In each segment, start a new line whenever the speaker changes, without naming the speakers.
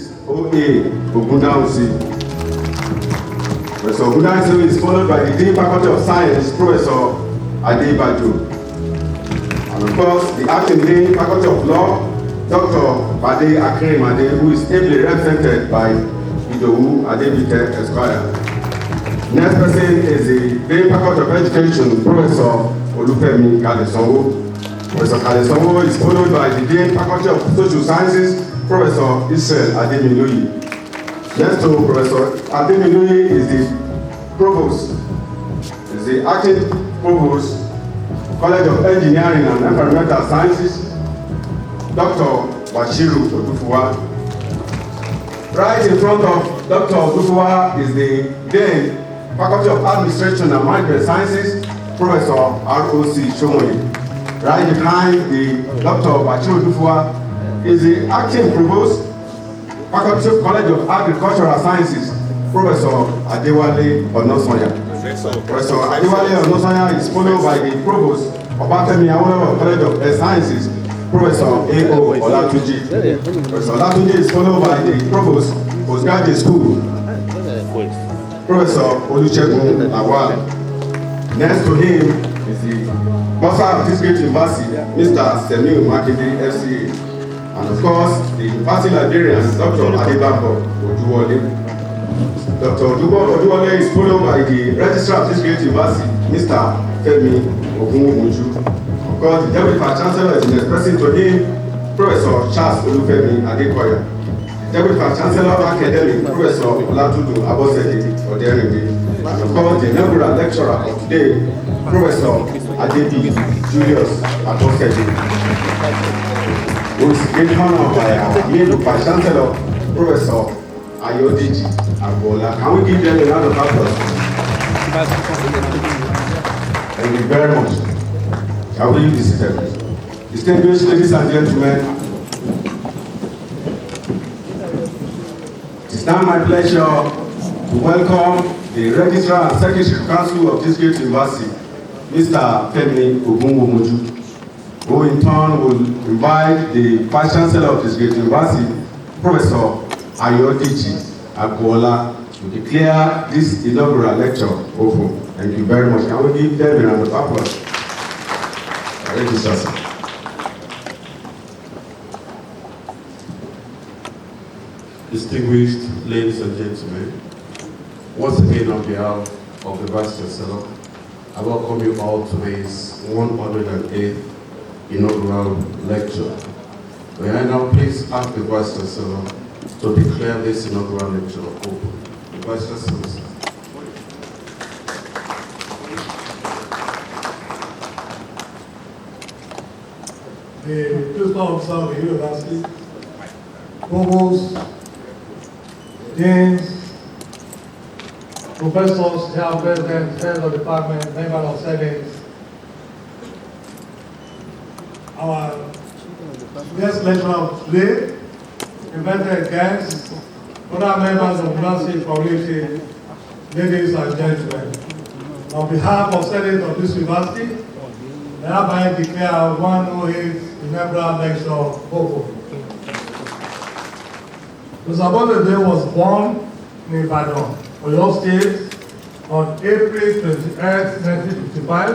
is O.A. Ogundansi. Professor Ogundansi is followed by the Dean Faculty of Science, Professor ADEBIYI. And of course, the acting Dean Faculty of Law, Dr. Bade Akinrimade, who is ably represented by Idowu Adebike Esquire. Next person is the Dean Faculty of Education, Professor Olufemi Kalesonwo. Professor Kalesonwo is followed by the Dean Faculty of Social Sciences, Professor Israel Ademiloye. Next to Professor Ademiloye is the Provost, is the acting Provost, College of Engineering and Environmental Sciences, Dr. Bashiru Odufuwa. Right in front of Dr. Odufuwa is the Dean Faculty of Administration and Management Sciences, Professor R.O.C. Shomoye. Right behind the Dr. Bashiru Odufuwa is the acting Provost, Faculty of College of Agricultural Sciences, Professor Adewale Onosanya. Professor Adewale Onosanya is followed by the Provost of Akemi Awolowo College of Health Sciences, Professor A.O. Olatunji. Professor Olatunji is followed by the Provost, Postgraduate School, Professor Olusegun Awal. Next to him is the Bursar of this great university, Mr. Semiu Makinde, FCA. And of course, the university librarian, Dr. Adebanbo Ojuwole. Dr. Ojuwole is followed by the registrar of this great university, Mr. Femi Ogunwuju. Of course, the Deputy Vice-Chancellor is expressing to him, Professor Charles Olufemi Adekoya. The Deputy Vice-Chancellor of Academic, Professor Olatudu Abosede Oderinge. And of course, the inaugural lecturer of today, Professor ADEBIYI Julius Abosede, who is given honor by our new Vice-Chancellor, Professor Ayodiji Agbola. Can we give them a round of applause? Thank you very much. Can we be seated? Distinguished ladies and gentlemen, it's now my pleasure to welcome the Registrar and Secretary Council of this great university, Mr. Femi Ogunwomoju, who in turn will invite the Vice Chancellor of this great university, Professor Ayodiji Agbola, to declare this inaugural lecture open. Thank you very much. Can we give them a round of applause? Registrar.
Distinguished ladies and gentlemen, once again on behalf of the Vice Chancellor, I welcome you all to this 108th inaugural lecture. May I now please ask the Vice Chancellor to declare this inaugural lecture open. The Vice Chancellor.
The principal officer of the university, provost, deans, professors, chair presidents, heads of department, members of senate, our guest lecturer of today, invited guests, other members of the university community, ladies and gentlemen. On behalf of Senate of this university, I hereby declare 108 inaugural lecture open. Mr. Abosede was born in Ibadan, Oyo State, on April 28, 1955.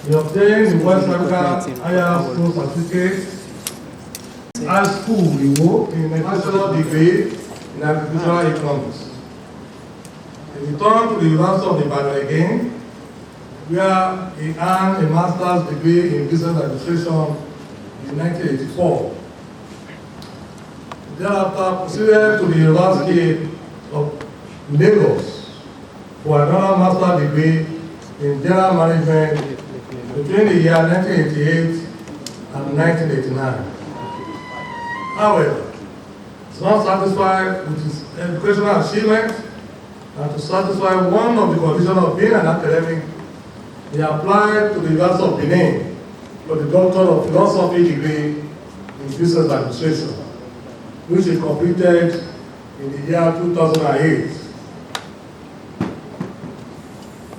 He obtained the West Africa Higher School Certificate, high school in a bachelor degree in agricultural economics. He returned to the University of Ibadan again, where he earned a master's degree in business administration in 1984. Thereafter, proceeded to the University of Lagos for another master's degree in general management between the year 1988 and 1989. However, he's not satisfied with his educational achievement, and to satisfy one of the conditions of being an academic, he applied to the University of Benin for the Doctor of Philosophy degree in Business Administration, which he completed in the year 2008.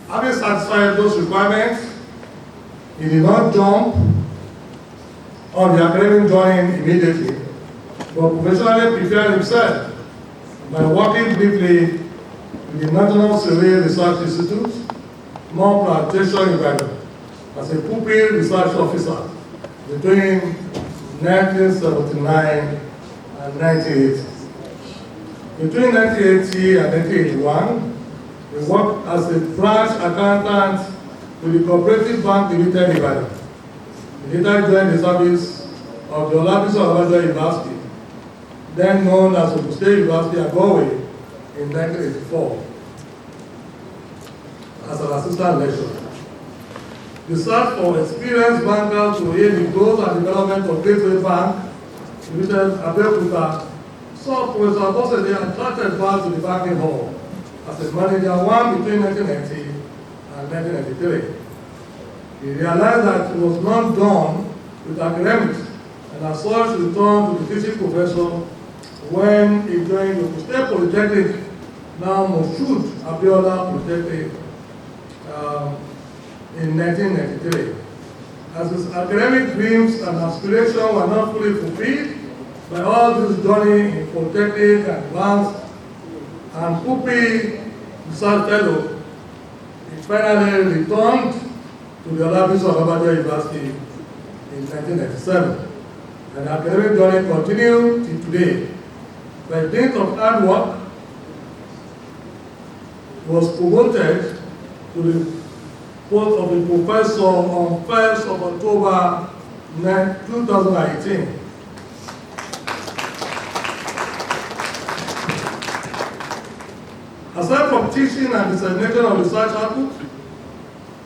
Having satisfied those requirements, he did not jump on the academic journey immediately, but professionally prepared himself by working briefly with the National Survey Research Institute, more plantation in Ibadan, as a pupil research officer between 1979 and 1980. Between 1980 and 1981, he worked as a branch accountant with the Cooperative Bank Limited in Ibadan. He later joined the service of the OLABISI University, then known as the State University AGO-IWOYE, in 1984, as an assistant lecturer. The search for experienced bankers to aid the growth and development of Gateway Bank, Limited, Abeokuta, saw Professor Abosede attracted back to the banking hall as a manager between 1990 and 1993. He realized that it was not done with academics, and as such returned to the teaching profession when he joined the State Polytechnic, now Moshood Abiola Polytechnic, in 1993. As his academic dreams and aspirations were not fully fulfilled by all this journey in Polytechnic and advanced and pupil research fellow, he finally returned to the OLABISI University in 1997. And the academic journey continued till today. By dint of hard work, he was promoted to the post of a professor on 1st of October 2018. Aside from teaching and dissemination of research output,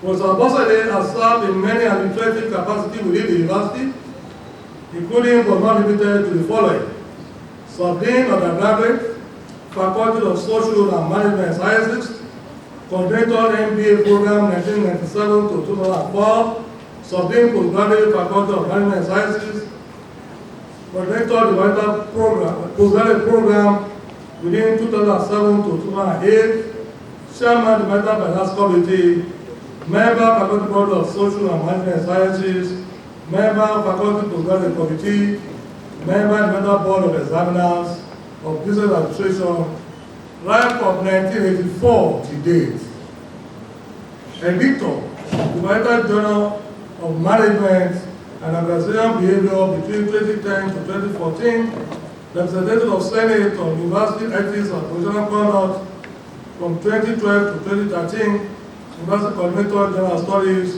Professor Abosede has served in many administrative capacities within the university, including but not limited to the following: Subdean Undergraduate, Faculty of Social and Management Sciences, Coordinator MBA Program 1997 to 2004, Subdean Postgraduate Faculty of Management Sciences, Coordinator Development Program, Postgraduate Program within 2007 to 2008, Chairman Development Finance Committee, Member Faculty Board of Social and Management Sciences, Member Faculty Postgraduate Committee, Member Development Board of Examiners of Business Administration, right from 1984 to date. Editor, United Journal of Management and Organizational Behavior between 2010 to 2014, Representative of Senate on University Ethics and Professional Conduct from 2012 to 2013, University Coordinator General Studies,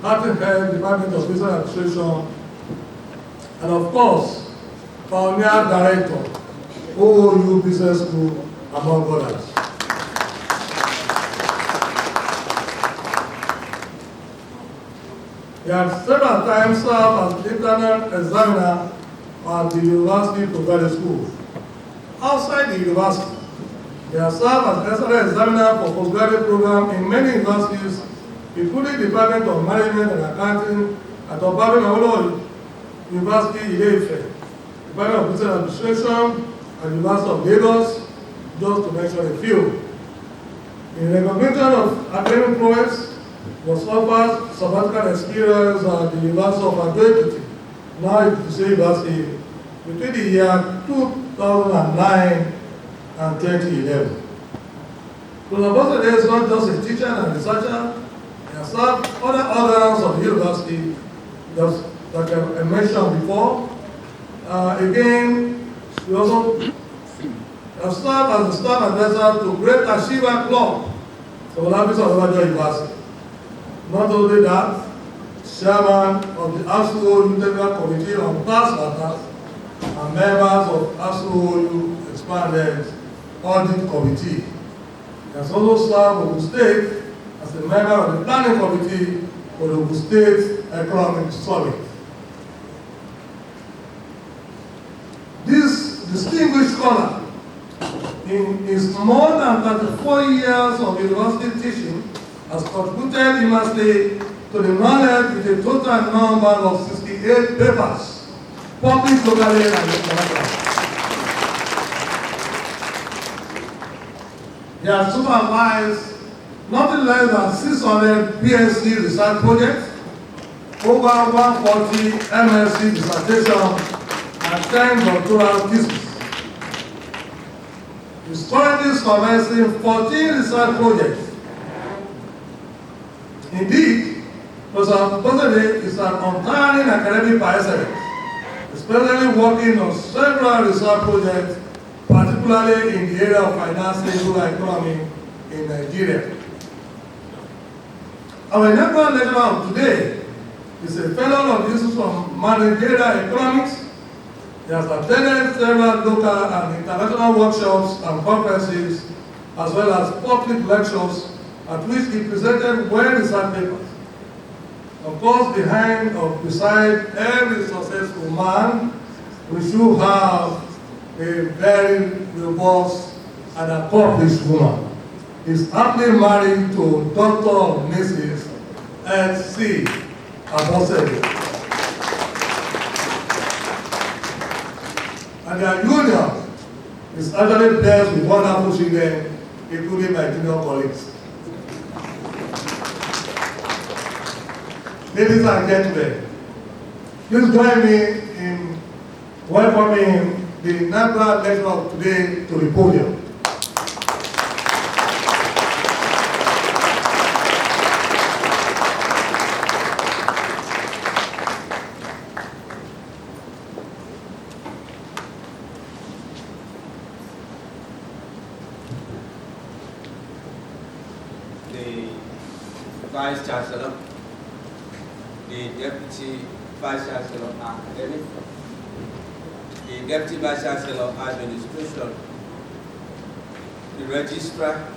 Acting Head, Department of Business Administration, and of course, Pioneer Director, OOU Business School, among others. He has several times served as internal examiner at the University Postgraduate School. Outside the university, he has served as external examiner for postgraduate program in many universities, including the Department of Management and Accounting at Obafemi University, Ile-Ife, Department of Business Administration at the University of Lagos, just to mention a few. In recognition of academic prowess, was offered sabbatical experience at the University of ADEBIYI, now Ibukusi University, between the year 2009 and 2011. Prof. Abosede is not just a teacher and researcher, he has served other organs of the university that I mentioned before. Again, he also has served as the staff advisor to Great Achiever Club for OLABISI University. Not only that, chairman of the ASUOU Integral Committee on Tax Matters and members of ASUOU Expanded Audit Committee. He has also served Ogun State as a member of the Planning Committee for the Ogun State Economic Summit. This distinguished scholar, in his more than 34 years of university teaching, has contributed immensely to the knowledge with a total number of 68 papers, published locally and internationally. He has supervised nothing less than 600 PhD research projects, over 140 MSc dissertations, and 10 doctoral theses. He is currently supervising 14 research projects. Indeed, Professor Abosede is an untiring academic by excellence, especially working on several research projects, particularly in the area of financing rural economy in Nigeria. Our inaugural lecturer of today is a fellow of the Institute of Managerial Economics. He has attended several local and international workshops and conferences, as well as public lectures at which he presented well-researched papers. Of course, behind or beside every successful man, we should have a very robust and accomplished woman. He's happily married to Dr. Mrs. S.C. Abosede. And their union is actually blessed with wonderful children, including my junior colleagues. Ladies and gentlemen, please join me in welcoming the inaugural lecturer of today to the podium.
The Vice Chancellor, the Deputy Vice Chancellor Academic, the Deputy Vice Chancellor Administration, the Registrar,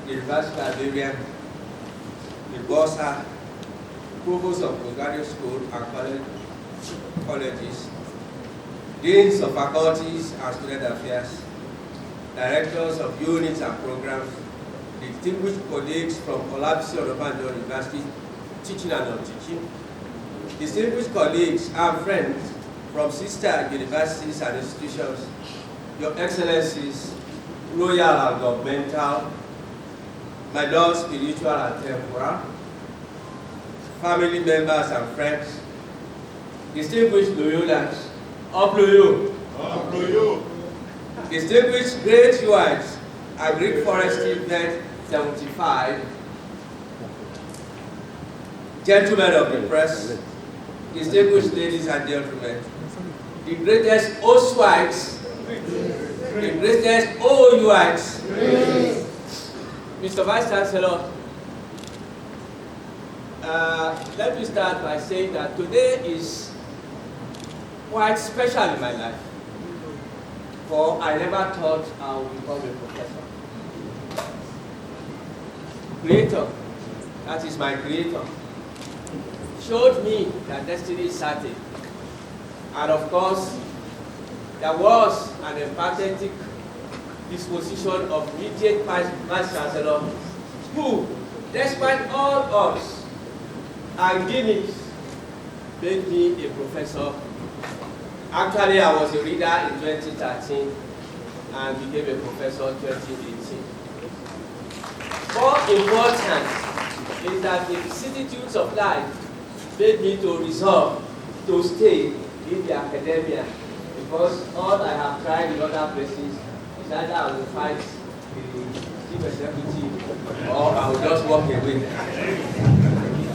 the University Librarian, the Bursar, Provost of Postgraduate School and colleges, Deans of Faculties and Student Affairs, Directors of Units and Programs, distinguished colleagues from OLABISI ONABANJO University, teaching and non-teaching, distinguished colleagues and friends from sister universities and institutions, Your Excellencies, royal and governmental, my Lord spiritual and temporal, family members and friends, distinguished loyalists, distinguished great youths, Agric Forestry Vet 75, gentlemen of the press, distinguished ladies and gentlemen, the greatest OSWITEs, the greatest OUITEs, Mr. Vice Chancellor, let me start by saying that today is quite special in my life, for I never thought I would become a professor. Creator, that is my creator, showed me that destiny is certain. And of course, there was an empathetic disposition of immediate Vice Chancellor who, despite all odds and gimmicks, made me a professor. Actually, I was a reader in 2013 and became a professor in 2018. More important is that the vicissitudes of life made me to resolve to stay in the academia, because all I have tried in other places is either I will fight the chief executive or I will just walk away.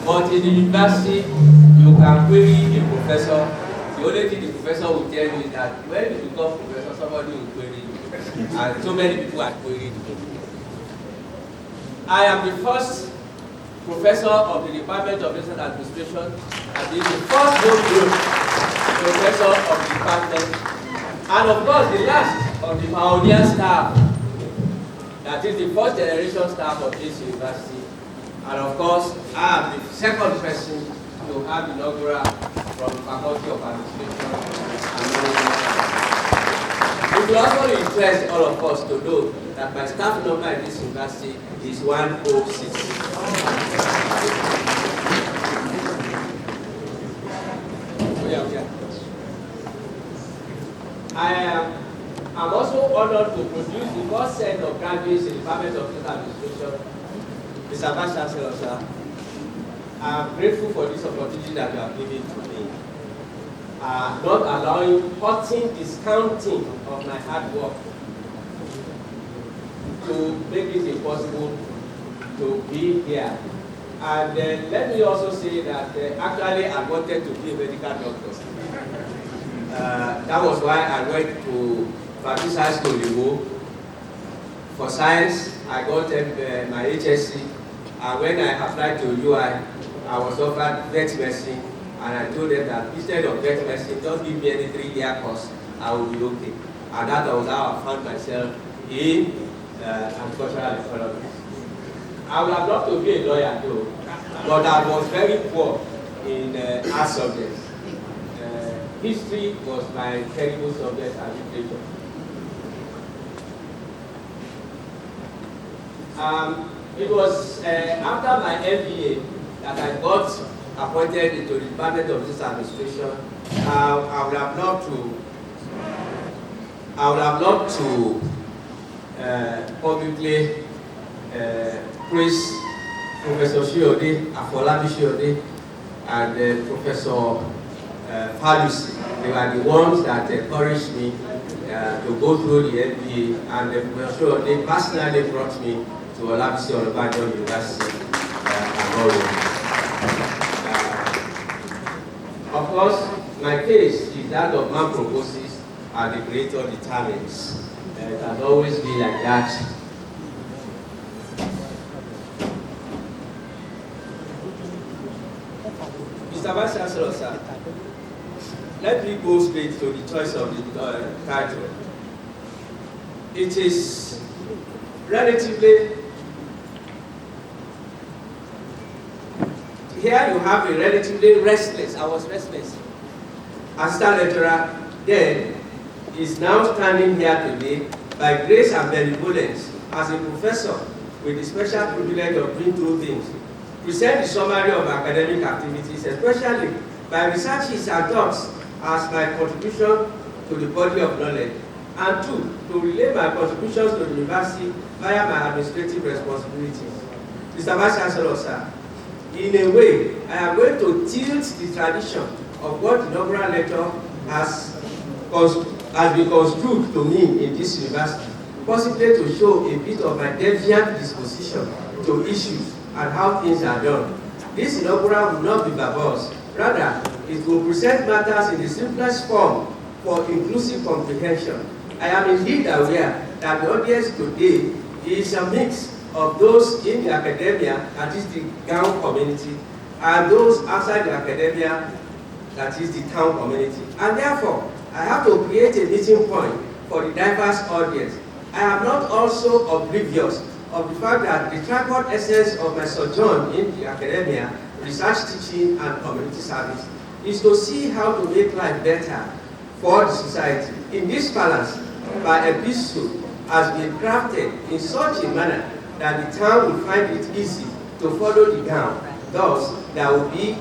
But in the university, you can query a professor. The only thing the professor will tell you is that when you become professor, somebody will query you. And so many people are querying you. I am the first professor of the Department of Business Administration, and is the first homegrown professor of the department, and of course the last of the pioneer staff, that is the first generation staff of this university. And of course, I am the second person to have inaugural from the Faculty of Administration. It will also interest all of us to know that my staff number at this university is 106. I'm also honored to produce the first set of graduates in the Department of Business Administration. Mr. Vice Chancellor, sir, I'm grateful for this opportunity that you have given to me. not allowing hurting discounting of my hard work to make it impossible to be here. And let me also say that actually I wanted to be a medical doctor. That was why I went to Baptist High School in Igbo. For science, I got my HSC. And when I applied to UI, I was offered vet medicine. And I told them that instead of vet medicine, just give me any 3-year course, I will be okay. And that was how I found myself in agricultural economics. I would have loved to be a lawyer too, but I was very poor in art subjects. History was my terrible subject and literature. It was after my MBA that I got appointed into the Department of Business Administration. I would have loved to publicly praise Professor OLABISI and Professor Falusi. They were the ones that encouraged me to go through the MBA, and Professor they personally brought me to ONABANJO University. Of course, my case is that of man proposes and the creator determines. It has always been like that. Mr. Vice Chancellor, sir, let me go straight to the choice of the title. It is relatively, here you have a relatively restless, I was restless, assistant lecturer then is now standing here today by grace and benevolence as a professor with the special privilege of doing two things. Present the summary of academic activities, especially by researches and thoughts as my contribution to the body of knowledge, and two, to relay my contributions to the university via my administrative responsibilities. Mr. Vice Chancellor, sir, in a way, I am going to tilt the tradition of what the inaugural lecture has been construed to mean in this university, possibly to show a bit of my deviant disposition to issues and how things are done. This inaugural will not be verbose. Rather, it will present matters in the simplest form for inclusive comprehension. I am indeed aware that the audience today is a mix of those in the academia, that is the gown community, and those outside the academia, that is the town community. And therefore, I have to create a meeting point for the diverse audience. I am not also oblivious of the fact that the tripod essence of my sojourn in the academia, research, teaching, and community service is to see how to make life better for the society. In this balance, my epistle has been crafted in such a manner that the town will find it easy to follow the gown. Thus, there will be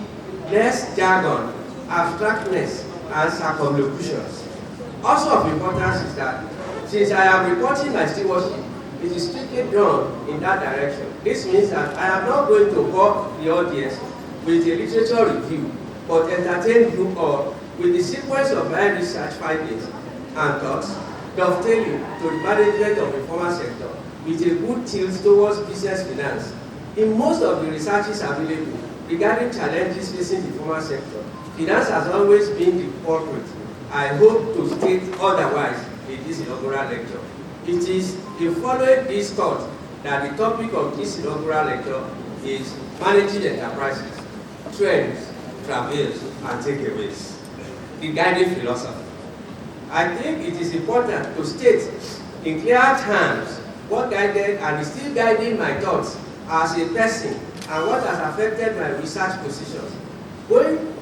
less jargon, abstractness, and circumlocutions. Also of importance is that since I am reporting my stewardship, it is strictly done in that direction. This means that I am not going to bore the audience with a literature review, but entertain you all with the sequence of my research findings and thoughts, dovetailing to the management of the formal sector with a good tilt towards business finance. In most of the researches available regarding challenges facing the formal sector, finance has always been the culprit. I hope to state otherwise in this inaugural lecture. It is in following this thought that the topic of this inaugural lecture is managing enterprises, trends, travails, and takeaways, the guiding philosophy. I think it is important to state in clear terms what guided and is still guiding my thoughts as a person and what has affected my research positions. Going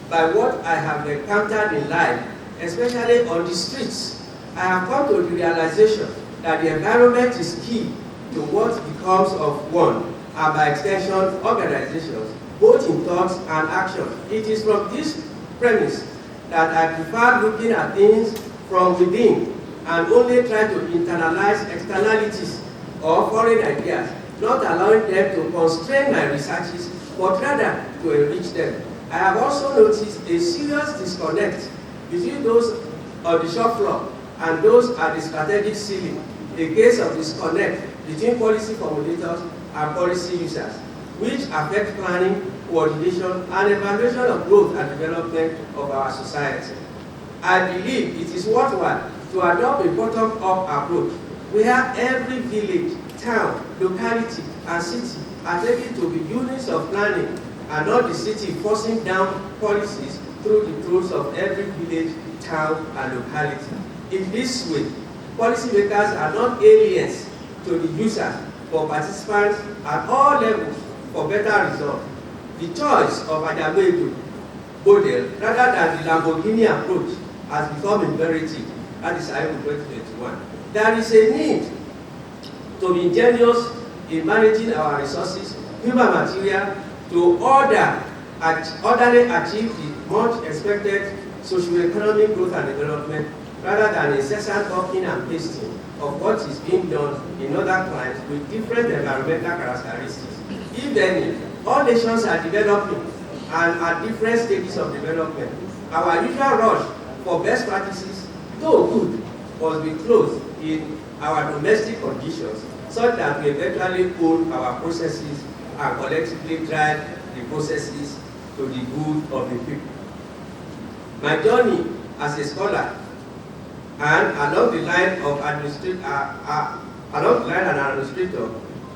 by what I have encountered in life, especially on the streets, I have come to the realization that the environment is key to what becomes of one, and by extension, organizations, both in thoughts and action. It is from this premise that I prefer looking at things from within and only try to internalize externalities or foreign ideas, not allowing them to constrain my researches, but rather to enrich them. I have also noticed a serious disconnect between those on the shop floor and those at the strategic ceiling, a case of disconnect between policy formulators and policy users, which affect planning, coordination, and evaluation of growth and development of our society. I believe it is worthwhile to adopt a bottom-up approach where every village, town, locality, and city are taken to be units of planning and not the city forcing down policies through the throats of every village, town, and locality. In this way, policymakers are not aliens to the users, but participants at all levels for better results. The choice of AGO-IWOYE model rather than the Lamborghini approach has become imperative. That is INAUGURAL 2021. There is a need to be ingenious in managing our resources, human material, to orderly achieve the much expected socio-economic growth and development, rather than incessant copying and pasting of what is being done in other climes with different environmental characteristics. If any, all nations are developing and at different stages of development. Our usual rush for best practices, though good, must be closed in our domestic conditions, such that we eventually own our processes and collectively drive the processes to the good of the people. My journey as a scholar and along the line of an administrator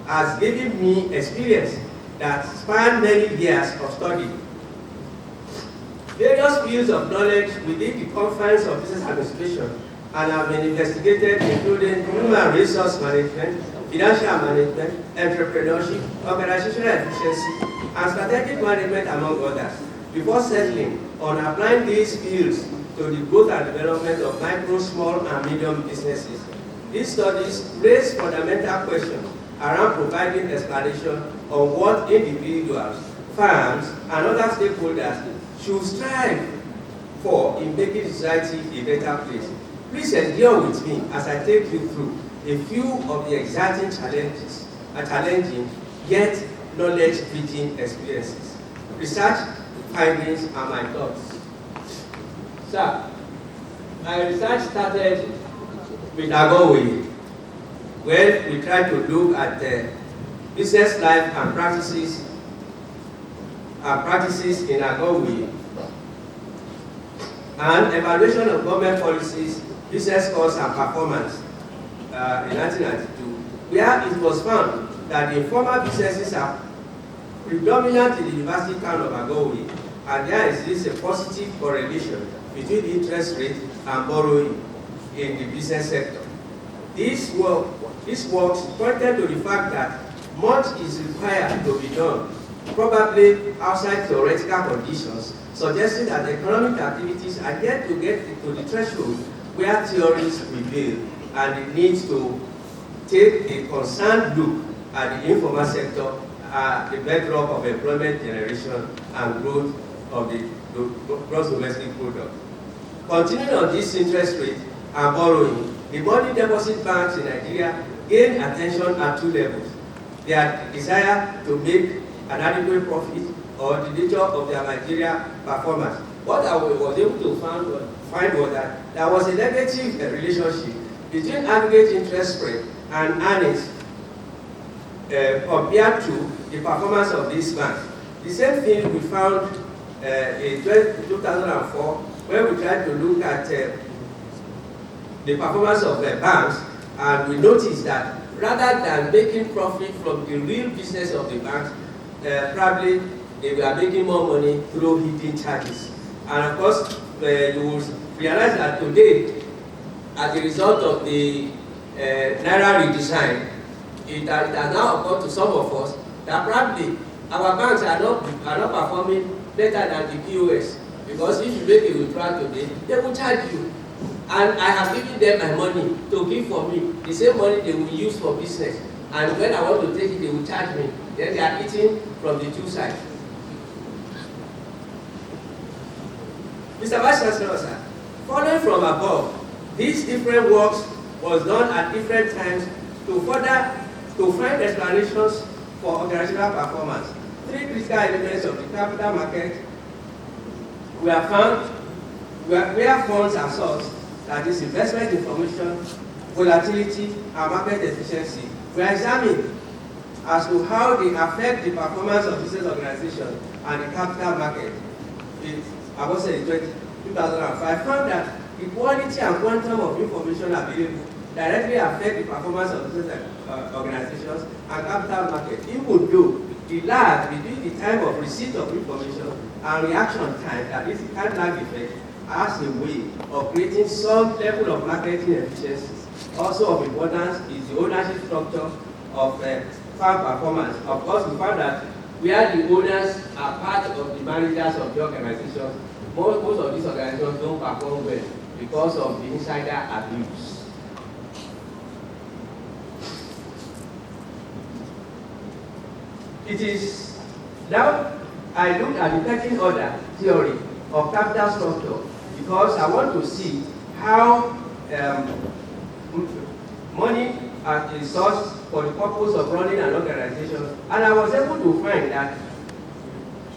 has given me experience that span many years of study. Various fields of knowledge within the confines of business administration and have been investigated, including human resource management, financial management, entrepreneurship, organizational efficiency, and strategic management, among others, before settling on applying these fields to the growth and development of micro, small, and medium businesses. These studies raise fundamental questions around providing explanation on what individuals, firms, and other stakeholders should strive for in making society a better place. Please endure with me as I take you through a few of the exciting challenging yet knowledge-rich experiences, research findings, and my thoughts. So, my research started with AGO-IWOYE, where we tried to look at the business life and practices in AGO-IWOYE, and evaluation of government policies, business costs, and performance in 1992, where it was found that the informal businesses are predominant in the university town of AGO-IWOYE, and there exists a positive correlation between interest rate and borrowing in the business sector. This works pointed to the fact that much is required to be done, probably outside theoretical conditions, suggesting that economic activities are yet to get to the threshold where theories prevail, and it needs to take a concerned look at the informal sector, the bedrock of employment generation and growth of the gross domestic product. Continuing on this interest rate and borrowing, the money deposit banks in Nigeria gain attention at two levels: their desire to make an adequate profit or the nature of their Nigeria performance. What I was able to find was that there was a negative relationship between aggregate interest rate and earnings compared to the performance of these banks. The same thing we found in 2004, where we tried to look at the performance of the banks, and we noticed that rather than making profit from the real business of the banks, probably they were making more money through hidden charges. And of course, you will realize that today, as a result of the Naira redesign, it has now occurred to some of us that probably our banks are not performing better than the POS, because if you make a withdrawal today, they will charge you. And I have given them my money to give for me, the same money they will use for business. And when I want to take it, they will charge me. Then they are eating from the two sides. Mr. Vice Chancellor, sir, following from above, these different works was done at different times to find explanations for organizational performance. Three critical elements of the capital market we have found where funds are sourced, that is investment information, volatility, and market efficiency. We are examining as to how they affect the performance of business organizations and the capital market. In Abosede 2005, found that the quality and quantum of information available directly affect the performance of business organizations and capital market, even though the lag between the time of receipt of information and reaction time, that is the time lag effect, has a way of creating some level of marketing efficiencies. Also of importance is the ownership structure of farm performance. Of course, we found that where the owners are part of the managers of the organizations, most of these organizations don't perform well because of the insider abuse. It is now I look at the pecking order theory of capital structure because I want to see how money is sourced for the purpose of running an organization, and I was able to find that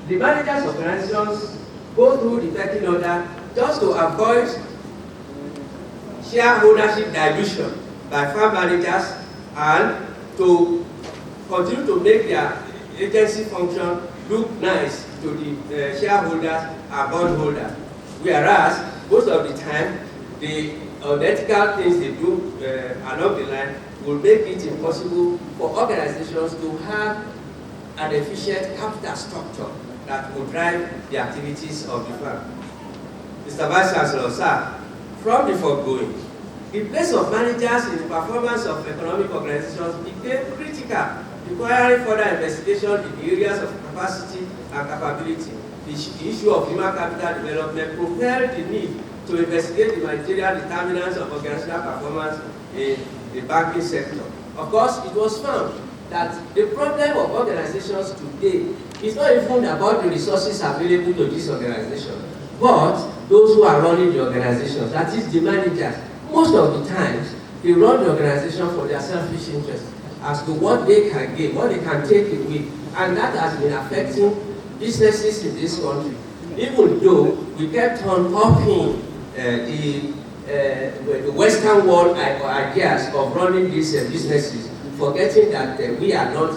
the managers of organizations go through the pecking order just to avoid share ownership dilution by farm managers and to continue to make their agency function look nice to the shareholders and bondholders. Whereas most of the time, the unethical things they do along the line will make it impossible for organizations to have an efficient capital structure that will drive the activities of the firm. Mr. Vice Chancellor, sir, from the foregoing, the place of managers in the performance of economic organizations became critical, requiring further investigation in the areas of capacity and capability. The issue of human capital development propelled the need to investigate the material determinants of organizational performance in the banking sector. Of course, it was found that the problem of organizations today is not even about the resources available to this organization, but those who are running the organizations, that is the managers. Most of the times, they run the organization for their selfish interest as to what they can gain, what they can take away, and that has been affecting businesses in this country. Even though we kept on upping the Western world ideas of running these businesses, forgetting that we are not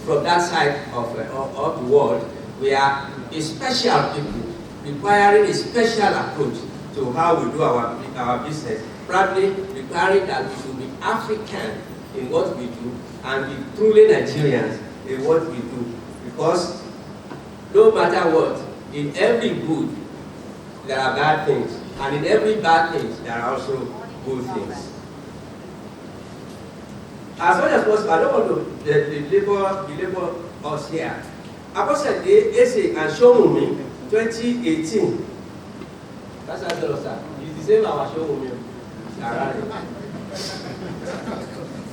from that side of the world. We are a special people requiring a special approach to how we do our business, probably requiring that we should be African in what we do and be truly Nigerians in what we do. Because no matter what, in every good there are bad things, and in every bad thing there are also good things. As much as possible, I don't want to belabor us here. Abosede essay and Showmumi 2018. That's our sir. It's the same our Showmumi.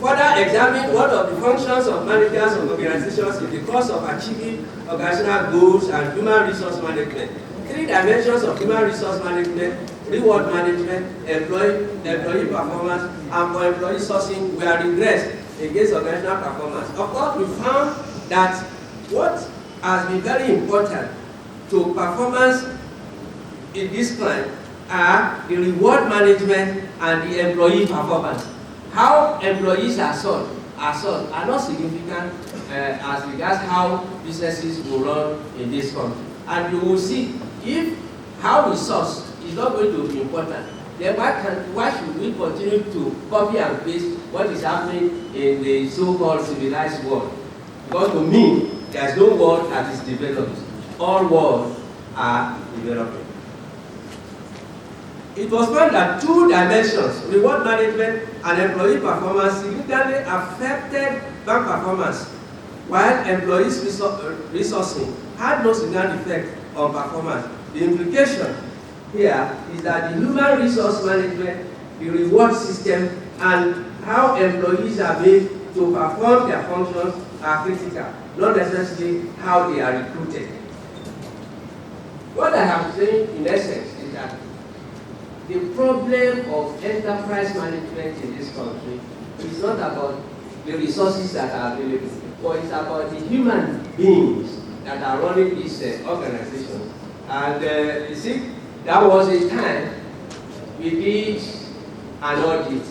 Further examine one of the functions of managers of organizations in the course of achieving organizational goals and human resource management. 3 dimensions of human resource management: reward management, employee performance, and for employee sourcing were regressed against organizational performance. Of course, we found that what has been very important to performance in this climb are the reward management and the employee performance. How employees are sought are not significant as regards how businesses will run in this country. And you will see if how we source is not going to be important, then why should we continue to copy and paste what is happening in the so-called civilized world? Because to me, there is no world that is developed. All worlds are developing. It was found that 2 dimensions, reward management and employee performance, significantly affected bank performance, while employees' resourcing had no significant effect on performance. The implication here is that the human resource management, the reward system, and how employees are made to perform their functions are critical, not necessarily how they are recruited. What I am saying in essence is that the problem of enterprise management in this country is not about the resources that are available, but it's about the human beings that are running these organizations. And you see, that was a time we did an audit,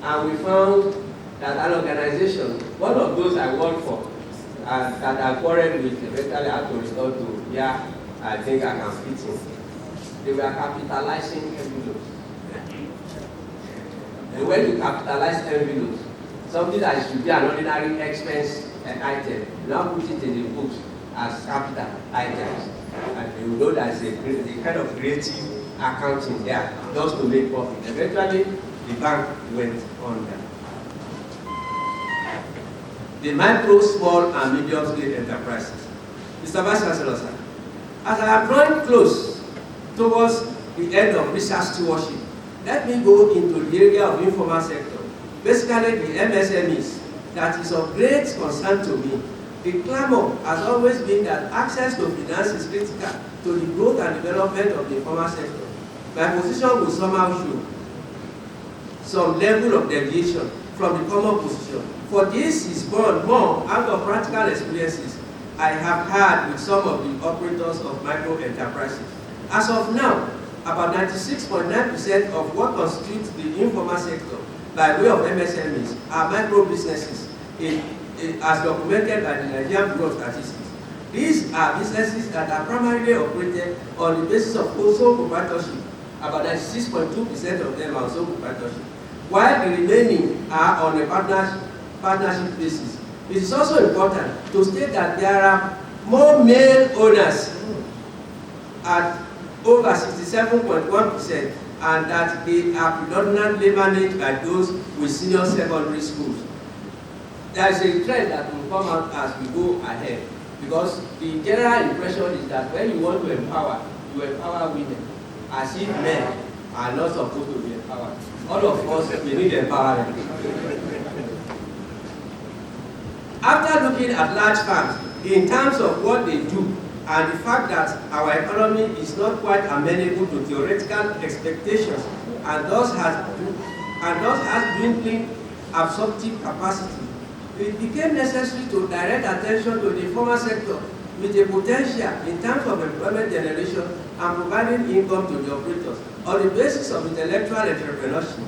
and we found that an organization, one of those I worked for, that I quarreled with, eventually had to resort to, yeah, I think I can fit in. They were capitalizing envelopes. And when you capitalize envelopes, something that should be an ordinary expense item, you now put it in the books as capital items. And you know there's a kind of creative accounting there just to make profit. Eventually, the bank went under. The micro, small, and medium-scale enterprises. Mr. Vice Chancellor, sir, as I am drawing close towards the end of research stewardship, let me go into the area of informal sector, basically the MSMEs, that is of great concern to me. The clamor has always been that access to finance is critical to the growth and development of the informal sector. My position will somehow show some level of deviation from the common position. For this is born more out of practical experiences I have had with some of the operators of micro enterprises. As of now, about 96.9% of what constitutes the informal sector by way of MSMEs are micro businesses as documented by the Nigerian Bureau of Statistics. These are businesses that are primarily operated on the basis of sole proprietorship. About 96.2% of them are sole proprietorship, while the remaining are on a partnership basis. It is also important to state that there are more male owners at over 67.1%, and that they are predominantly managed by those with senior secondary schools. There is a trend that will come out as we go ahead, because the general impression is that when you want to empower, you empower women, as if men are not supposed to be empowered. All of us, we need empowerment. After looking at large firms in terms of what they do, and the fact that our economy is not quite amenable to theoretical expectations, and thus has dwindling absorptive capacity, it became necessary to direct attention to the informal sector with a potential in terms of employment generation and providing income to the operators on the basis of intellectual entrepreneurship,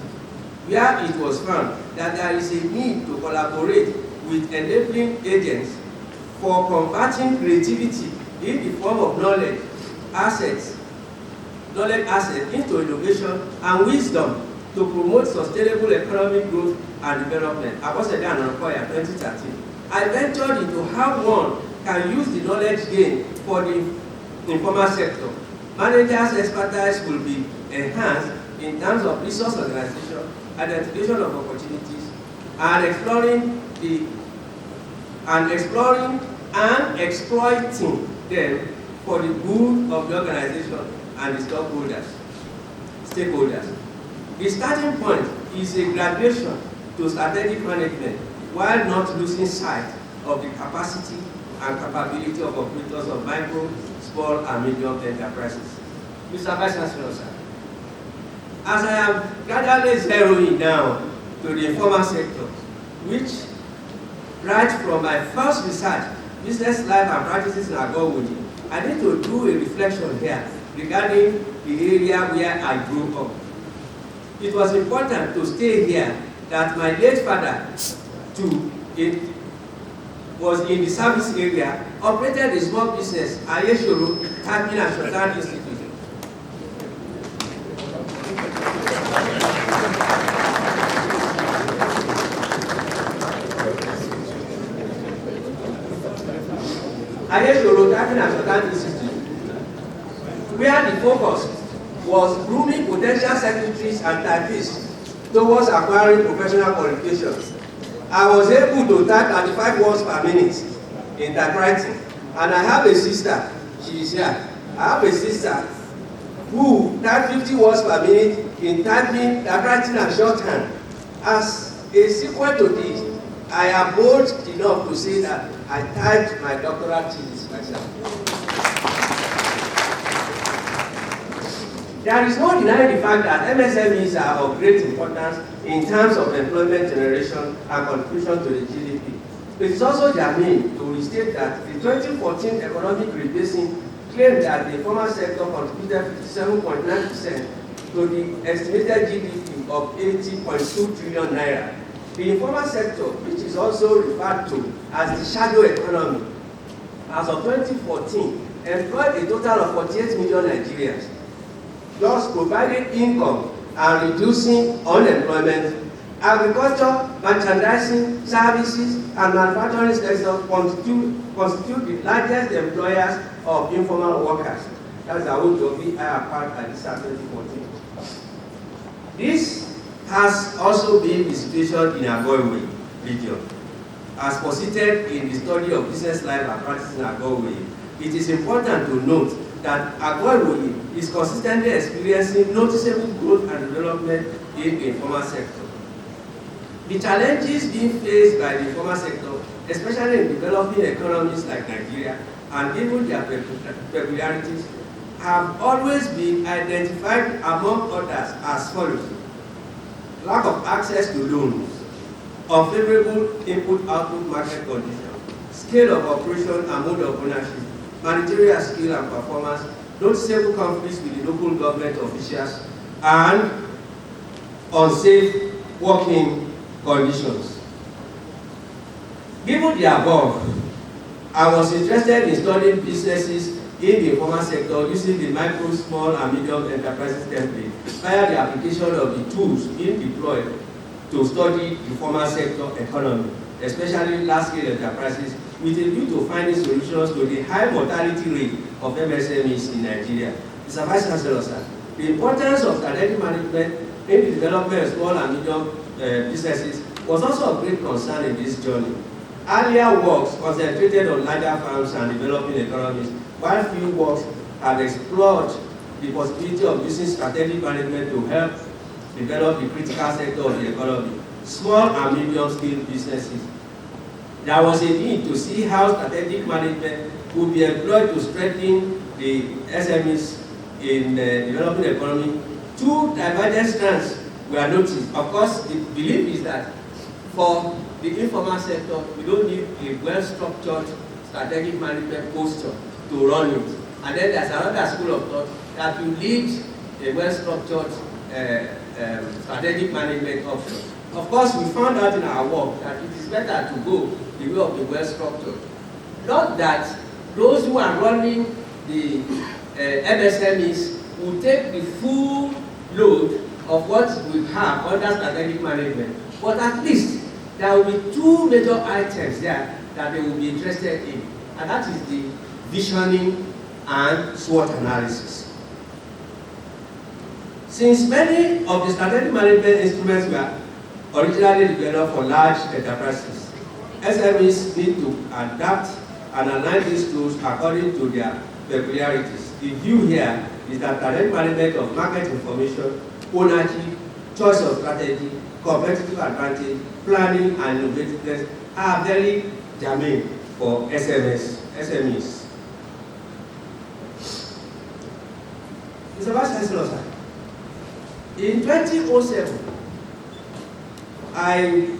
where it was found that there is a need to collaborate with enabling agents for converting creativity in the form of knowledge assets into innovation and wisdom to promote sustainable economic growth and development. Abosede and Okoya, 2013. I ventured into how one can use the knowledge gained for the informal sector. Managers' expertise will be enhanced in terms of resource organization, identification of opportunities, and exploring and exploiting them for the good of the organization and the stakeholders. The starting point is a graduation to strategic management while not losing sight of the capacity and capability of operators of micro, small, and medium enterprises. Mr. Vice Chancellor, sir, as I am gradually zeroing down to the informal sector, which right from my first research, business life and practices in AGO-IWOYE, I need to do a reflection here regarding the area where I grew up. It was important to stay here that my late father, too, was in the service area, operated a small business, Ayeshoro, Typing and Shorthand Institute. Ayeshoro, Typing and Shorthand Institute, where the focus was grooming potential secretaries and typists towards acquiring professional qualifications. I was able to type 35 words per minute in typewriting, and I have a sister, she is here. I have a sister who typed 50 words per minute in typewriting and shorthand. As a sequel to this, I am bold enough to say that I typed my doctoral thesis myself. There is no denying the fact that MSMEs are of great importance in terms of employment generation and contribution to the GDP. It is also germane to restate that the 2014 economic rebasing claimed that the informal sector contributed 57.9% to the estimated GDP of 80.2 trillion naira. The informal sector, which is also referred to as the shadow economy, as of 2014, employed a total of 48 million Nigerians, thus providing income and reducing unemployment. Agriculture, merchandising, services, and manufacturing sectors constitute the largest employers of informal workers. That's the AGO-IWOYE at this 2014. This has also been the situation in AGO-IWOYE region. As posited in the study of business life and practice in AGO-IWOYE, it is important to note that AGO-IWOYE is consistently experiencing noticeable growth and development in the informal sector. The challenges being faced by the informal sector, especially in developing economies like Nigeria, and given their peculiarities, have always been identified among others as follows: lack of access to loans, unfavorable input-output market conditions, scale of operation and mode of ownership, managerial skill and performance, noticeable conflicts with the local government officials, and unsafe working conditions. Given the above, I was interested in studying businesses in the informal sector using the micro, small, and medium enterprises template via the application of the tools being deployed to study the formal sector economy, especially large-scale enterprises, with a view to finding solutions to the high mortality rate of MSMEs in Nigeria. Mr. Vice Chancellor, sir, the importance of strategic management in the development of small and medium businesses was also of great concern in this journey. Earlier works concentrated on larger farms and developing economies, while few works have explored the possibility of using strategic management to help develop the critical sector of the economy, small and medium-scale businesses. There was a need to see how strategic management could be employed to strengthen the SMEs in the developing economy. Two divergent strands were noticed. Of course, the belief is that for the informal sector, we don't need a well-structured strategic management posture to run it. And then there's another school of thought that you need a well-structured strategic management option. Of course, we found out in our work that it is better to go the way of the well-structured. Not that those who are running the MSMEs will take the full load of what we have under strategic management, but at least there will be two major items there that they will be interested in, and that is the visioning and SWOT analysis. Since many of the strategic management instruments were originally developed for large enterprises, SMEs need to adapt and align these tools according to their peculiarities. The view here is that strategic management of market information, ownership, choice of strategy, competitive advantage, planning, and innovativeness are very germane for SMEs. Mr. Vice Chancellor, sir, in 2007, I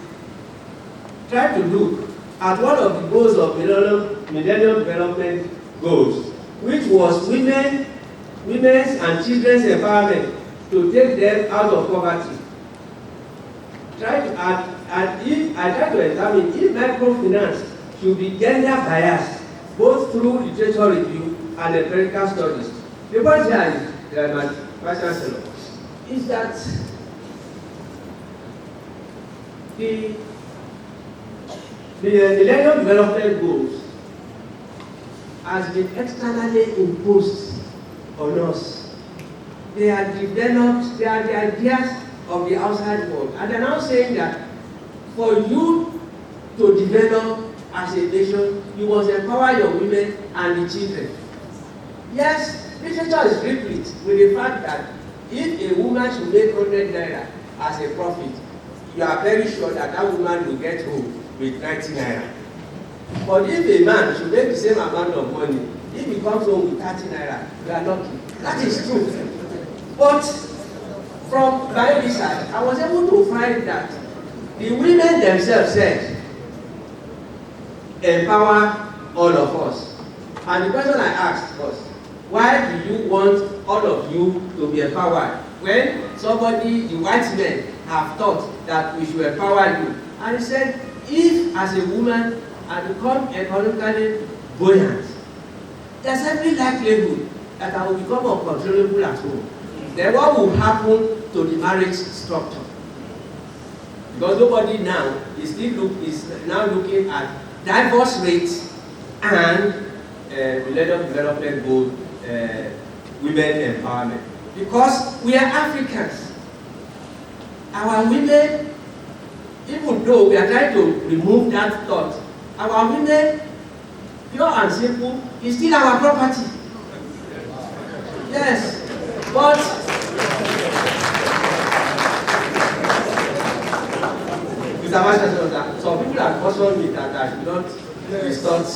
tried to look at one of the goals of Millennium Development Goals, which was women's and children's empowerment to take them out of poverty. I tried to examine if microfinance should be gender biased, both through literature review and empirical studies. The point here is, Vice Chancellor, is that the Millennium Development Goals has been externally imposed on us. They are developed, they are the ideas of the outside world. And they're now saying that for you to develop as a nation, you must empower your women and the children. Yes, literature is replete with the fact that if a woman should make 100 naira as a profit, you are very sure that that woman will get home with 90 naira. But if a man should make the same amount of money, if he comes home with 30 naira, you are lucky. That is true. But from my research, I was able to find that the women themselves said, empower all of us. And the question I asked was, Why do you want all of you to be empowered when somebody, the white men, have thought that we should empower you? And he said, if as a woman I become economically buoyant, there's every likelihood that I will become uncontrollable at home. Then what will happen to the marriage structure? Because nobody now is now looking at divorce rates and millennium development goal, women empowerment. Because we are Africans. Our women, even though we are trying to remove that thought, our women, pure and simple, is still our property. Yes, but some people have cautioned me that I should not distort,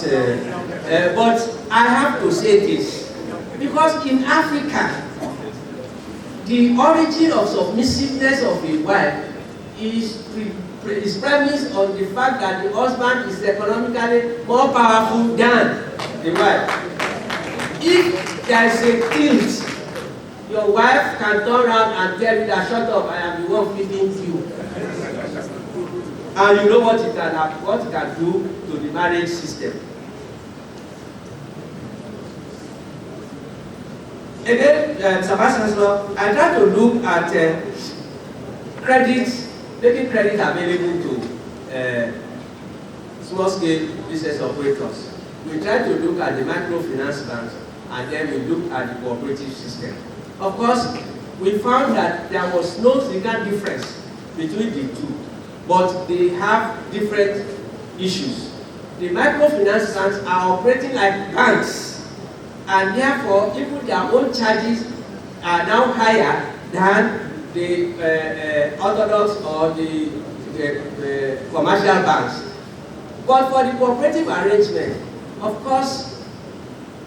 but I have to say this, because in Africa, the origin of submissiveness of a wife is premised on the fact that the husband is economically more powerful than the wife. If there is a tilt, your wife can turn around and tell you that, shut up, I am the one feeding you. And you know what it can do to the marriage system. Again, I try to look at credit, making credit available to small-scale business operators. We try to look at the microfinance banks, and then we look at the cooperative system. Of course, we found that there was no significant difference between the two, but they have different issues. The microfinance banks are operating like banks, and therefore even their own charges are now higher than the orthodox or the commercial banks. But for the cooperative arrangement, of course,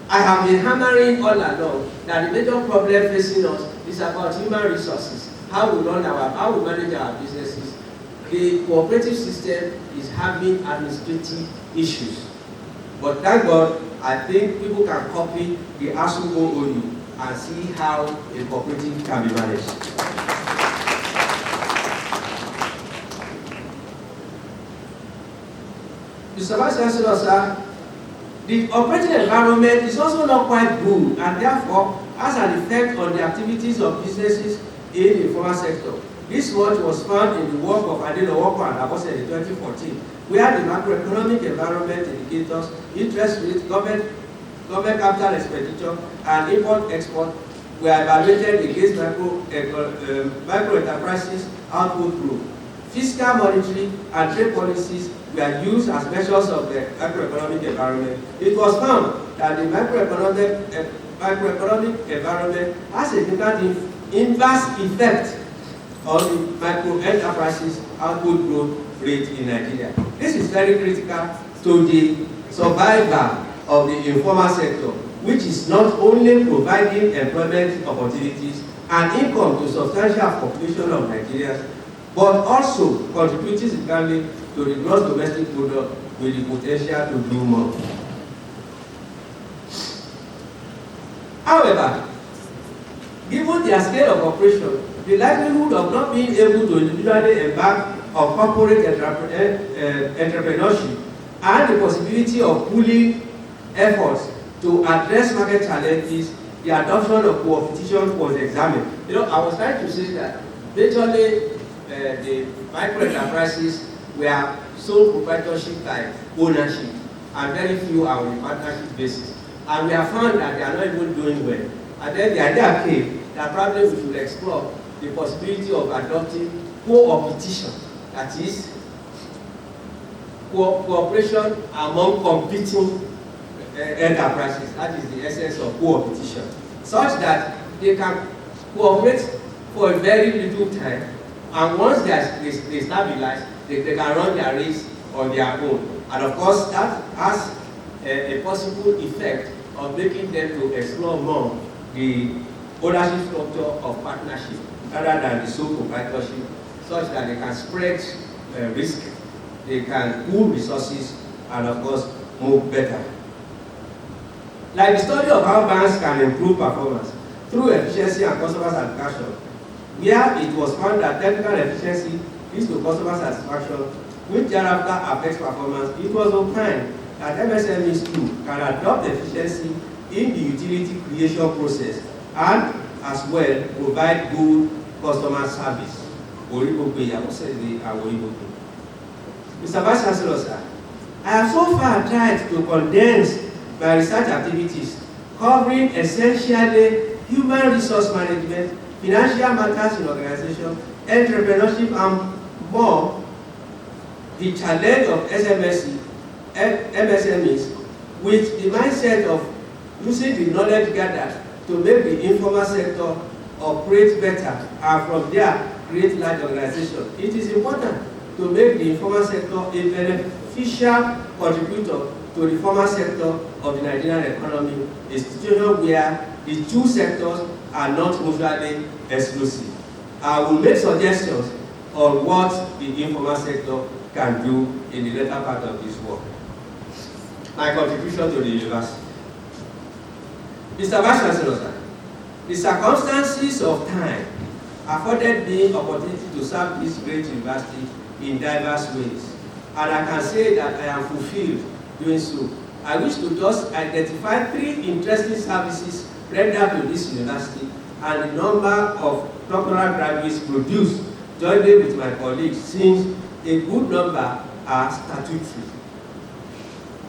I have been hammering all along that the major problem facing us is about human resources, how we manage our businesses. The cooperative system is having administrative issues. But thank God, I think people can copy the AGO-IWOYE and see how a cooperative can be managed. Mr. Vice Chancellor, sir, the operating environment is also not quite good, and therefore has an effect on the activities of businesses in the informal sector. This much was found in the work of ADEBIYI and Abosede in 2014, where the macroeconomic environment indicators, interest rates, government capital expenditure, and import-export were evaluated against micro enterprises output growth. Fiscal, monetary, and trade policies were used as measures of the macroeconomic environment. It was found that the macroeconomic environment has a significant inverse effect on the micro enterprises output growth rate in Nigeria. This is very critical to the survival of the informal sector, which is not only providing employment opportunities and income to substantial population of Nigerians, but also contributing significantly to the gross domestic product with the potential to do more. However, given their scale of operation, the likelihood of not being able to individually embark on corporate entrepreneurship and the possibility of pooling efforts to address market challenges, the adoption of co-opetition was examined. You know, I was trying to say that majorly the micro enterprises were sole proprietorship type ownership, and very few are on a partnership basis. And we have found that they are not even doing well. And then the idea came that probably we should explore the possibility of adopting co-opetition, that is, cooperation among competing enterprises. That is the essence of co-opetition, such that they can cooperate for a very little time, and once they stabilize, they can run their race on their own. And of course, that has a possible effect of making them to explore more the ownership structure of partnership rather than the sole proprietorship, such that they can spread risk, they can pool resources, and of course, move better. Like the study of how banks can improve performance through efficiency and customer satisfaction, where it was found that technical efficiency leads to customer satisfaction, which thereafter affects performance, it was opined that MSMEs too can adopt efficiency in the utility creation process and as well provide good customer service. Mr. Vice Chancellor, sir, I have so far tried to condense my research activities covering essentially human resource management, financial matters in organization, entrepreneurship, and more, the challenge of MSMEs with the mindset of using the knowledge gathered to make the informal sector operate better and from there create large organizations. It is important to make the informal sector a beneficial contributor to the formal sector of the Nigerian economy, a situation where the two sectors are not mutually exclusive. I will make suggestions on what the informal sector can do in the later part of this work. My contribution to the university. Mr. Vice Chancellor, sir, the circumstances of time afforded me opportunity to serve this great university in diverse ways, and I can say that I am fulfilled doing so. I wish to just identify 3 interesting services rendered to this university and the number of doctoral graduates produced jointly with my colleagues, since a good number are statutory.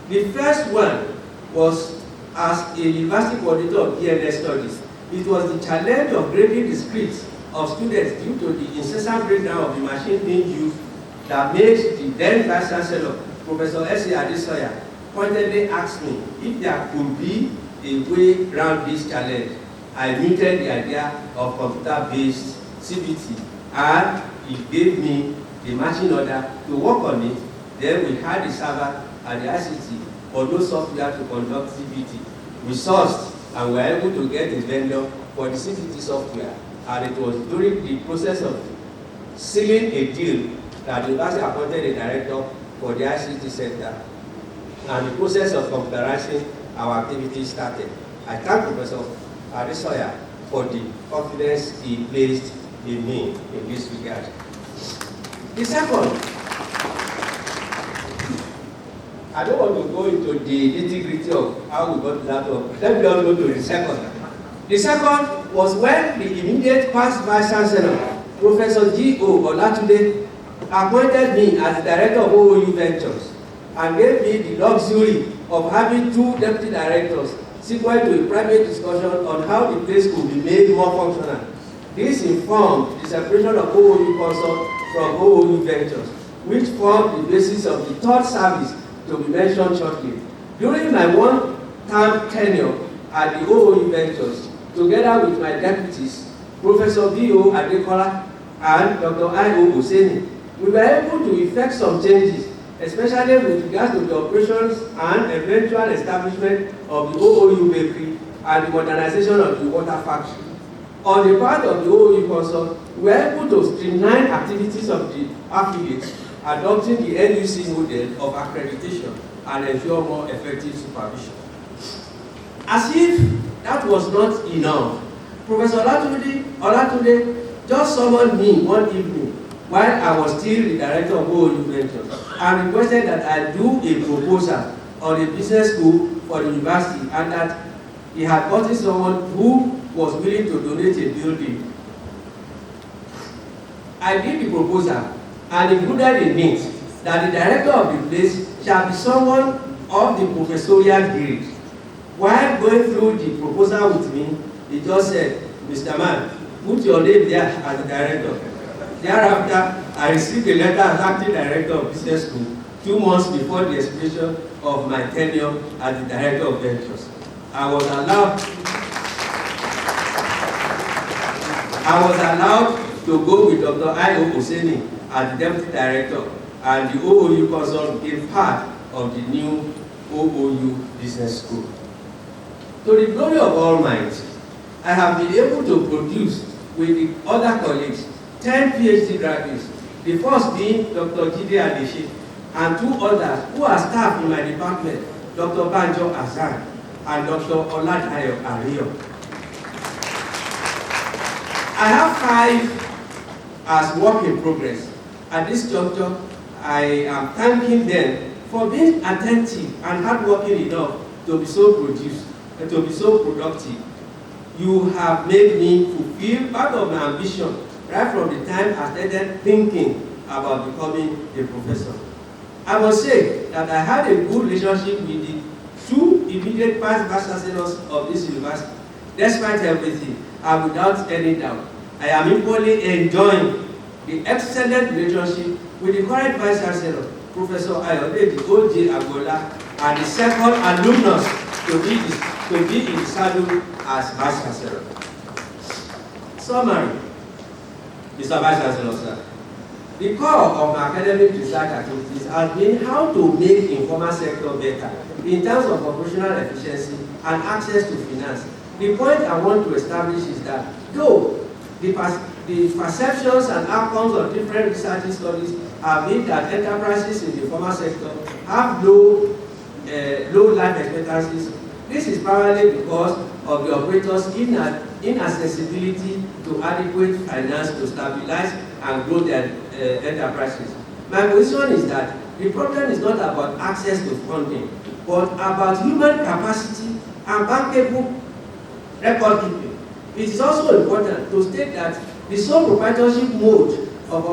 The first one was as a university coordinator of PNS studies. It was the challenge of grading the scripts of students due to the incessant breakdown of the machine being used that made the then Vice Chancellor, Professor S.A. Adesoya, pointedly asked me if there could be a way around this challenge. I muted the idea of computer-based CBT, and he gave me the marching order to work on it. Then we had the server and the ICT, but no software to conduct CBT. We sourced and were able to get a vendor for the CBT software, and it was during the process of sealing a deal that the university appointed a director for the ICT center, and the process of computerizing our activities started. I thank Professor Adesoya for the confidence he placed in me in this regard. The second, I don't want to go into the nitty-gritty of how we got that up. Let me just go to the second. The second was when the immediate past Vice Chancellor, Professor G.O. Olatunde, appointed me as the director of OOU Ventures and gave me the luxury of having 2 deputy directors, sequel to a private discussion on how the place could be made more functional. This informed the separation of OOU Consult from OOU Ventures, which formed the basis of the 3rd service to be mentioned shortly. During my 1-term tenure at the OOU Ventures, together with my deputies, Professor B.O. Adekola and Dr. I.O. we were able to effect some changes, especially with regards to the operations and eventual establishment of the OOU bakery and the modernization of the water factory. On the part of the OOU Consult, we were able to streamline activities of the affiliates, adopting the NUC model of accreditation and ensure more effective supervision. As if that was not enough, Professor Olatunde just summoned me one evening while I was still the director of OOU Ventures and requested that I do a proposal on a business school for the university, and that he had gotten someone who was willing to donate a building. I did the proposal and included in it that the director of the place shall be someone of the professorial grade. While going through the proposal with me, he just said, "Mr. Man, put your name there as the director." Thereafter, I received a letter as acting director of business school 2 months before the expiration of my tenure as the director of ventures. I was allowed to go with Dr. I.O. Oseni as the deputy director, and the OOU Consult became part of the new OOU Business School. To the glory of Almighty, I have been able to produce with the other colleagues 10 PhD graduates, the first being Dr. Jide Adeshi, and 2 others who are staff in my department, Dr. Banjo Azan and Dr. OLABISI. I have 5 as work in progress. At this juncture, I am thanking them for being attentive and hardworking enough to be so productive. You have made me fulfill part of my ambition right from the time I started thinking about becoming a professor. I must say that I had a good relationship with the 2 immediate past vice chancellors of this university. Despite everything, and without any doubt, I am equally enjoying the excellent relationship with the current vice chancellor, Professor AGO-IWOYE, and the second alumnus to be in the saddle as vice chancellor. Summary, Mr. Vice Chancellor, sir. The core of my academic research activities has been how to make the informal sector better in terms of operational efficiency and access to finance. The point I want to establish is that though the perceptions and outcomes of different research studies have been that enterprises in the informal sector have low life expectancies, this is primarily because of the operators' inaccessibility to adequate finance to stabilize and grow their enterprises. My position is that the problem is not about access to funding, but about human capacity and bankable record keeping. It is also important to state that the sole proprietorship mode of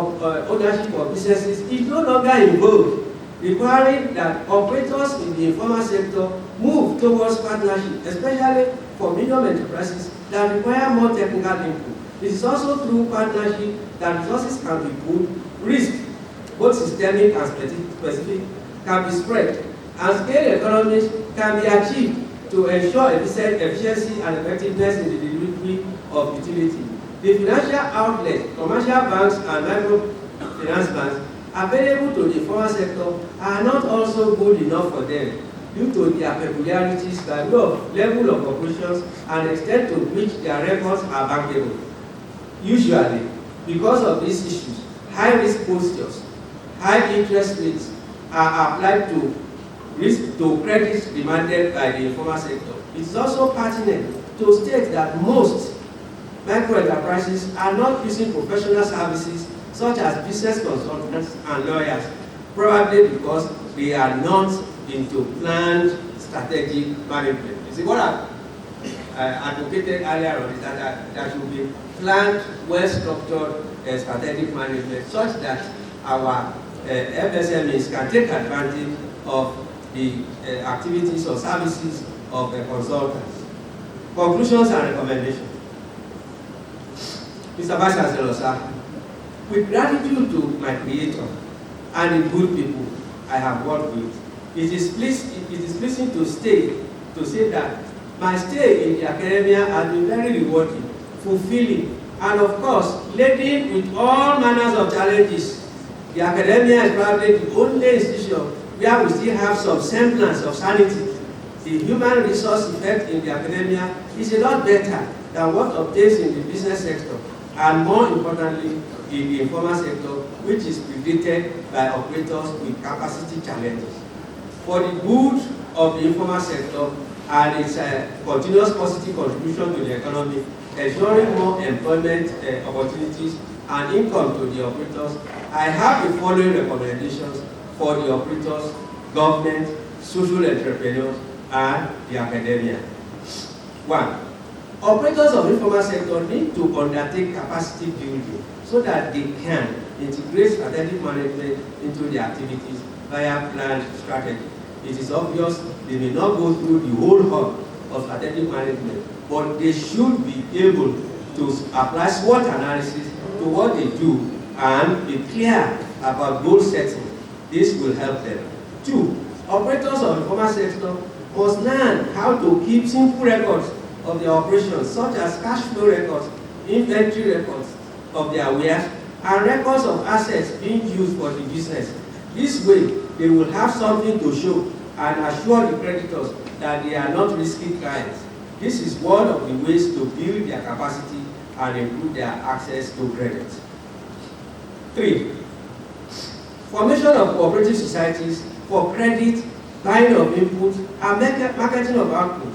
ownership of businesses is no longer in vogue, requiring that operators in the informal sector move towards partnership, especially for medium enterprises that require more technical input. It is also through partnership that resources can be pooled, risk, both systemic and specific, can be spread, and scale economies can be achieved to ensure efficiency and effectiveness in the delivery of utility. The financial outlets, commercial banks and microfinance banks available to the informal sector are not also good enough for them due to their peculiarities by way of level of operations and extent to which their records are bankable. Usually, because of these issues, high-risk postures, high interest rates are applied to credits demanded by the informal sector. It is also pertinent to state that most micro-enterprises are not using professional services such as business consultants and lawyers, probably because they are not into planned strategic management. You see, what I advocated earlier on is that there should be planned, well-structured strategic management such that our FSMEs can take advantage of the activities or services of consultants. Conclusions and recommendations. Mr. Vice Chancellor, sir, with gratitude to my creator and the good people I have worked with, it is pleasing to say that my stay in the academia has been very rewarding, fulfilling, and of course, laden with all manners of challenges. The academia is probably the only institution where we still have some semblance of sanity. The human resource effect in the academia is a lot better than what obtains in the business sector, and more importantly, in the informal sector, which is predated by operators with capacity challenges. For the good of the informal sector and its continuous positive contribution to the economy, ensuring more employment opportunities and income to the operators, I have the following recommendations for the operators, government, social entrepreneurs, and the academia. 1. Operators of informal sector need to undertake capacity building so that they can integrate strategic management into their activities via planned strategy. It is obvious they may not go through the whole hub of strategic management, but they should be able to apply SWOT analysis to what they do and be clear about goal setting. This will help them. 2. Operators of the informal sector must learn how to keep simple records of their operations, such as cash flow records, inventory records of their wares, and records of assets being used for the business. This way, they will have something to show and assure the creditors that they are not risky clients. This is one of the ways to build their capacity and improve their access to credit. 3. Formation of cooperative societies for credit,
buying of input, and marketing of output.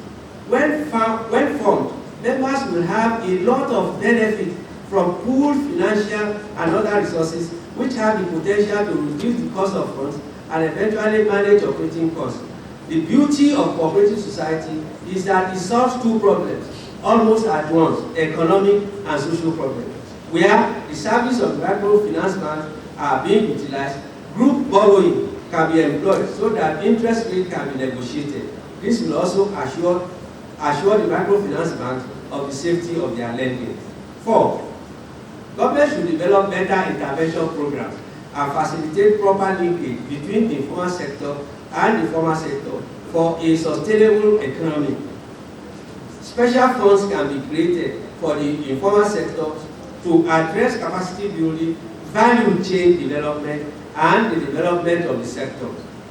When formed, members will have a lot of benefit from pooled financial and other resources which have the potential to reduce the cost of funds and eventually manage operating costs. The beauty of cooperative society is that it solves two problems almost at once, economic and social problems. Where the service of microfinance banks are being utilized, group borrowing can be employed so that interest rate can be negotiated. This will also assure the microfinance banks of the safety of their lending. 4. Government should develop better intervention programs and facilitate proper linkage between the informal sector and the formal sector for a sustainable economy. Special funds can be created for the informal sector to address capacity building, value chain development, and the development of the sector.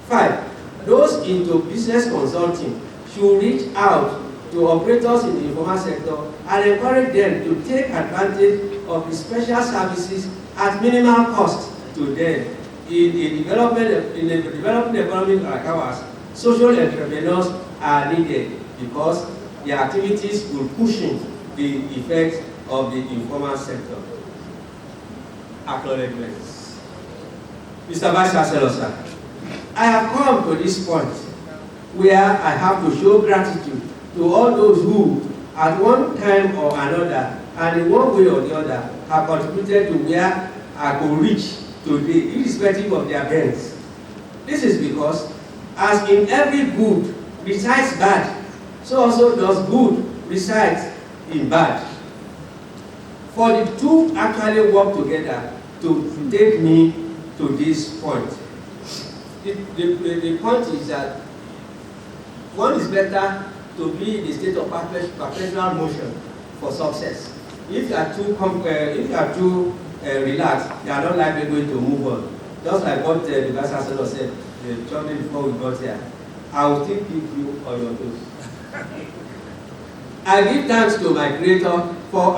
5. Those into business consulting should reach out to operators in the informal sector and encourage them to take advantage of the special services at minimal cost to them. In the developing economic like ours, social entrepreneurs are needed because their activities will cushion the effects of the informal sector. Acknowledgements. Mr. Vice Chancellor, sir, I have come to this point where I have to show gratitude to all those who, at one time or another, and in one way or the other, have contributed to where I could reach today, irrespective of their bents. This is because, as in every good resides bad, so also does good resides in bad. For the two actually work together to take me to this point. The point is that one is better to be in the state of perpetual motion for success. If you are too relaxed, you are not likely going to move on. Just like what the Vice Chancellor said shortly before we got here, I will still keep you on your toes. I give thanks to my Creator for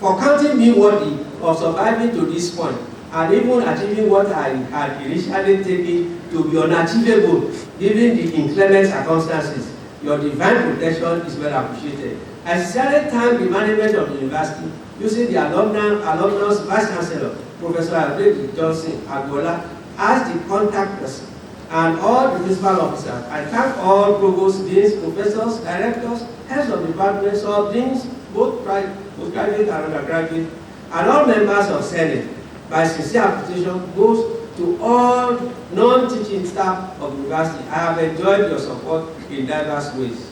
counting me worthy of surviving to this point and even achieving what I had initially taken to be unachievable given the inclement circumstances. Your divine protection is well appreciated. I sincerely thank the management of the university using the alumnus Vice Chancellor, Professor Abosede Johnson Agbola, as the contact person, and all the principal officers. I thank all provosts, deans, professors, directors, heads of departments, sub-deans, both graduate and undergraduate, and all members of Senate. My sincere appreciation goes to all non-teaching staff of the university. I have enjoyed your support in diverse ways.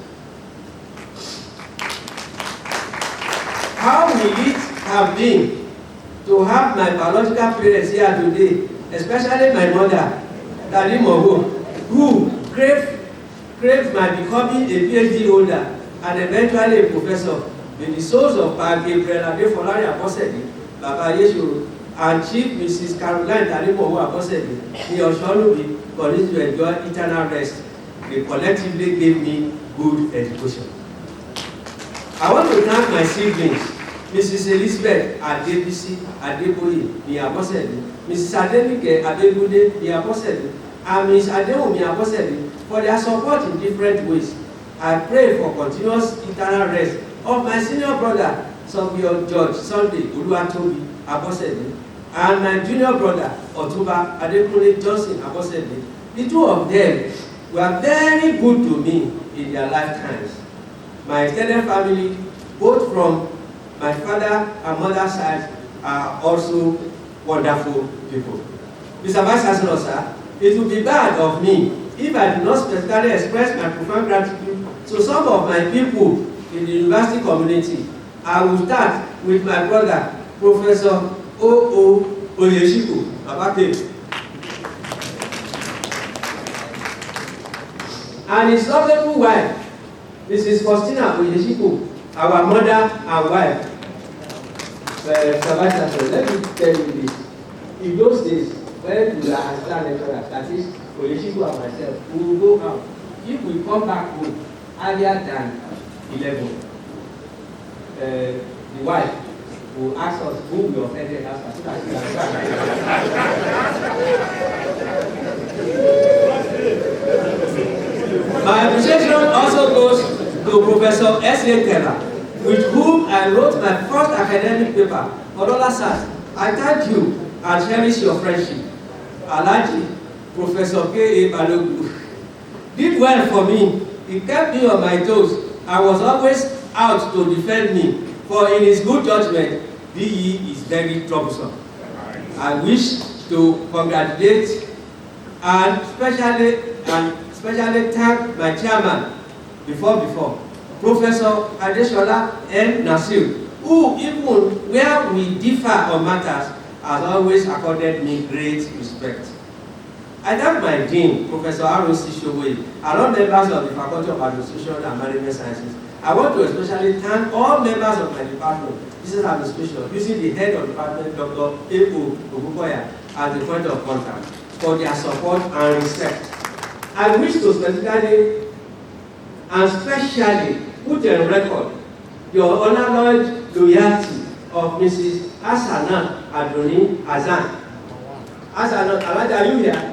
How will it have been to have my biological parents here today, especially my mother, Dali Mogo, who craved my becoming a PhD holder and eventually a professor, with the souls of Pa Gabriel Adefolari Abosede, Baba Yeshuru, and Chief Mrs. Caroline Dali Mogo Abosede, the Oshonubi, continues to enjoy eternal rest. They collectively gave me good education. I want to thank my siblings, Mrs. Elizabeth ADEBIYI, Abosede, Mrs. Adenike Adegude, Abosede, and Ms. Adewumi Abosede for their support in different ways. I pray for continuous eternal rest of my senior brother, Sir George Sunday Oluwatobi Abosede, and my junior brother, Otuba Adekunle Johnson Abosede. The two of them were very good to me in their lifetimes. My extended family, both from my father and mother's side, are also wonderful people. Mr. Vice Chancellor, sir, it would be bad of me if I do not specifically express my profound gratitude to some of my people in the university community. I will start with my brother, Professor O.O. Oyeshiku Babake, and his lovely wife, Mrs. Faustina Oyeshiku, our mother and wife. Let me tell you this. In those days, when we are assistant lecturers, that is Oyeshiku and myself, we will go out. If we come back home earlier than 11, the wife will ask us who we offended us. Professor S.A. Terra, with whom I wrote my first academic paper for OLABISI. I thank you and cherish your friendship. Alhaji, Professor K.A. Balogu, did well for me. He kept me on my toes and was always out to defend me, for in his good judgment, BE is very troublesome. I wish to congratulate and especially thank my chairman before, Professor Adeshola N. Nasir, who even where we differ on matters, has always accorded me great respect. I thank my dean, Professor R.O.C. Shoboye, and all members of the Faculty of Administration and Management Sciences. I want to especially thank all members of my department, Business Administration, using the head of the department, Dr. A.O. Ogukoya, as the point of contact, for their support and respect. I wish to specifically and specially put on record your unalloyed loyalty of Mrs. Asana Adoni Azan. Asana, are you here?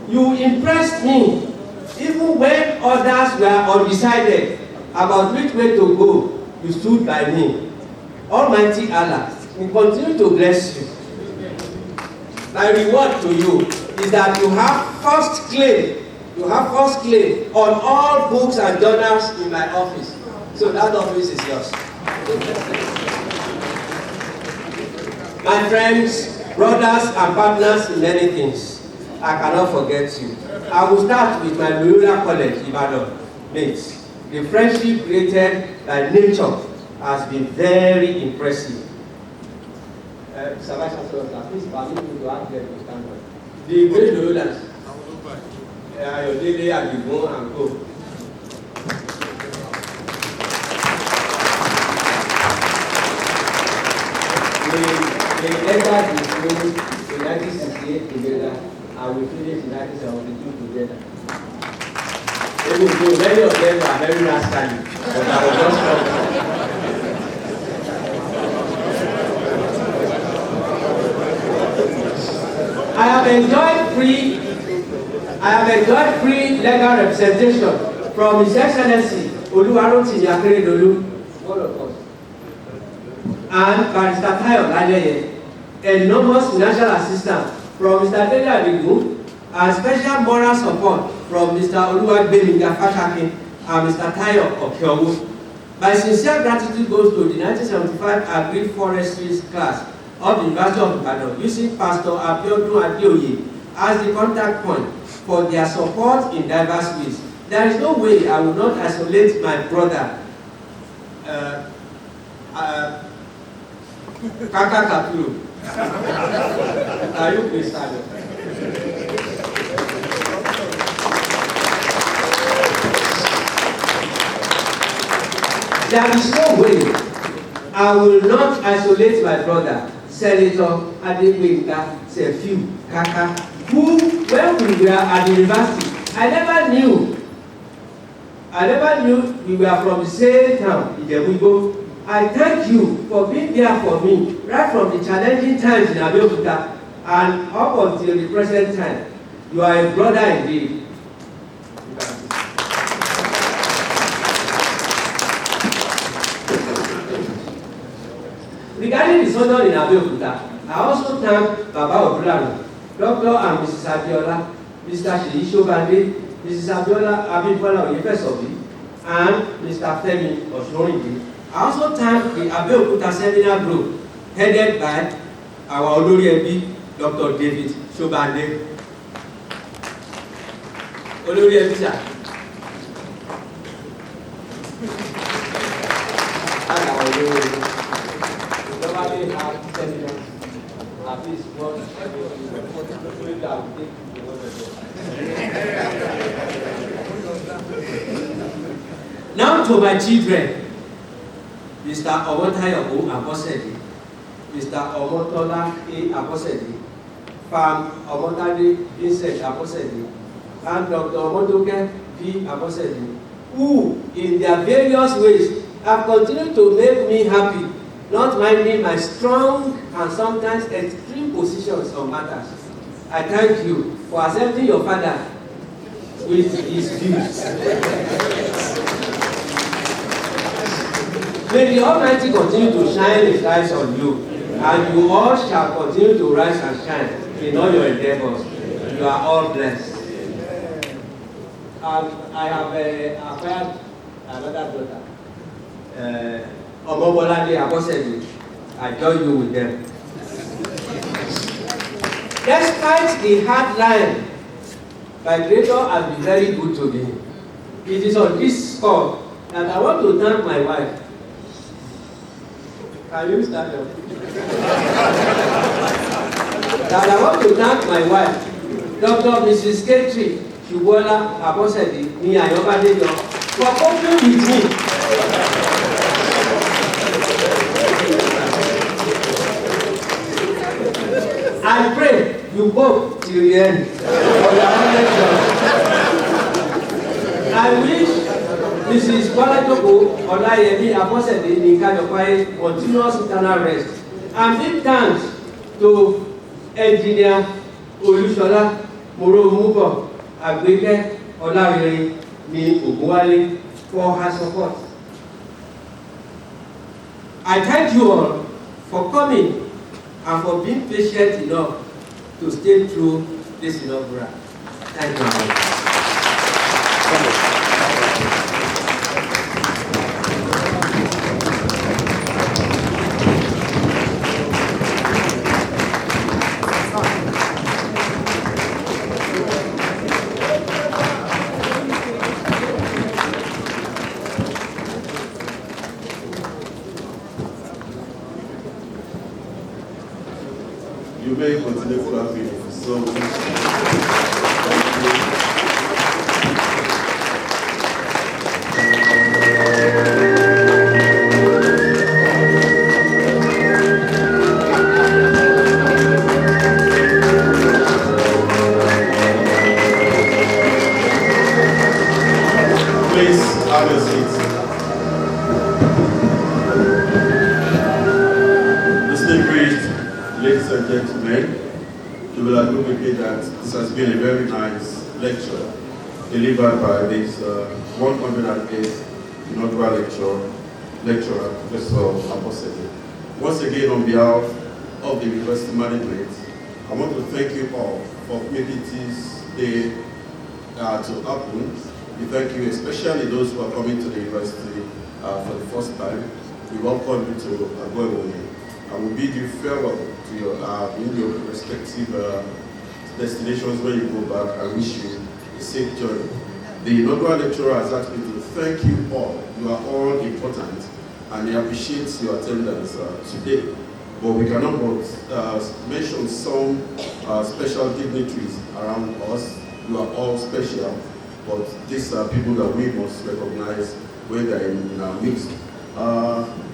You impressed me, even when others were undecided about which way to go. You stood by me. Almighty Allah will continue to bless you. My reward to you is that you have first claim. You have first claim on all books and journals in my office. So that office is yours. My friends, brothers, and partners in many things, I cannot forget you. I will start with my Loyola College, Ibadan mates. The friendship created by nature has been very impressive. Please permit me to ask them to stand up. The great Loyolas, Ayodele, Adigun, and Co. They entered the school in 1968 together, and we finished in 1972 together. Even though many of them are very rascally, but I was just talking. I have enjoyed free legal representation from His Excellency Oluwarotimi Akeredolu, one of us, and Barrister Tayo Laleye, enormous financial assistance from Mr. Dele Adigun, and special moral support from Mr. Oluwagbemiga Fashakin and Mr. Tayo Okiowo. My sincere gratitude goes to the 1975 Agri Forestry class of the University of Ibadan, using Pastor Abiodun Adeoye as the contact point for their support in diverse ways. There is no way I will not isolate my brother, Kaka Kapuru. Are you please stand up? There is no way I will not isolate my brother, Senator ADEBIYI Sefiu Kaka, who, when we were at the university, I never knew we were from the same town, Ijebu. I thank you for being there for me, right from the challenging times in Abeokuta and up until the present time. You are a brother indeed. Regarding the sojourn in Abeokuta, I also thank Baba Odulano, Dr. and Mrs. Abiola, Mr. Sheyi Sobade, Mrs. Abiola Abimbola Oyefesobi, and Mr. Femi Oshorinde. I also thank the Abeokuta Seminar Group, headed by our Olori Ebi, Dr. David Sobade. Olori Ebi, sir. And our Olori. Normally have seminars, at least one Now to my children, Mr. Omotayo Abosede, Mr. Omotola A. Abosede, Farm Omotade Vincent Abosede, and Dr. Omotoke P. Abosede, who in their various ways have continued to make me happy, not minding my strong and sometimes extreme positions on matters. I thank you for accepting your father with his views. May the Almighty continue to shine His light on you, and you all shall continue to rise and shine in all your endeavors. You are all blessed. I have acquired another daughter, Abosede. I join you with them. Despite the hard line, my Creator has been very good to me. It is on this score that I want to thank my wife. Can you start up? That I want to thank my wife, Dr. Mrs. Ketri Shubola Abosede ni Ayobadejo, for coping with me. I pray you both till the end. I wish Mrs. Kwalatoko Olayemi Abosede ni Kayopaye continuous eternal rest. And big thanks to Engineer Olusola Morumubo Agbeke Olarere ni Ogunwale for her support. I thank you all for coming and for being patient enough to stay through this inaugural. Thank you.
You may continue clapping. So, please have a seat. Distinguished ladies and gentlemen, you will agree with me that this has been a very nice lecture delivered by this 108th inaugural lecturer, Professor Abosede. Once again, on behalf of the university management, I want to thank you all for making this day to happen. We thank you, especially those who are coming to the university for the first time. We welcome you to AGO-IWOYE. I will bid you farewell to your in your respective destinations when you go back. I wish you a safe journey. The inaugural lecturer has asked me to thank you all. You are all important, and he appreciates your attendance today. But we cannot but mention some special dignitaries around us. You are all special, but these are people that we must recognize when they are in our midst.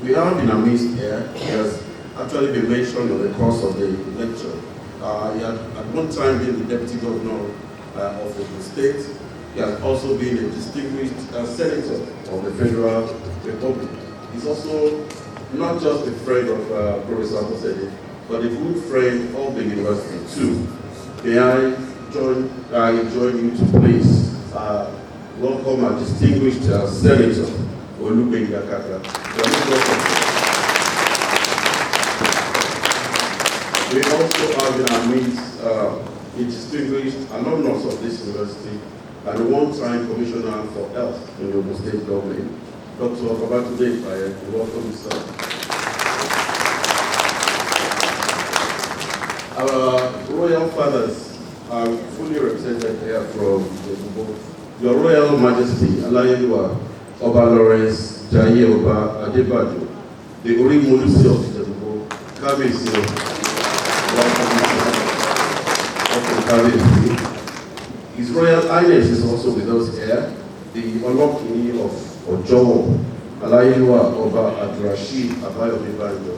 We have in our midst here. Yes, actually been mentioned in the course of the lecture. He had at one time been the deputy governor of the state. He has also been a distinguished senator of the Federal Republic. He's also not just a friend of Professor Abosede, but a good friend of the university too. May I join you to please welcome our distinguished senator, Olubeyi Yakaka. We also have in our midst a distinguished alumnus of this university and a one-time commissioner for health in the Ogun State government, Dr. ADEBIYI. Welcome, sir. Our royal fathers are fully represented here from the Your Royal Majesty, Alayeluwa Oba Lawrence Jaye Oba Adebayo, the Orimunisi of Ijebu, Kabiyesi. His Royal Highness is also with us here, the Olokini of Ojowo, Alayeluwa Oba Abdulrasheed Abayomi-Banjo.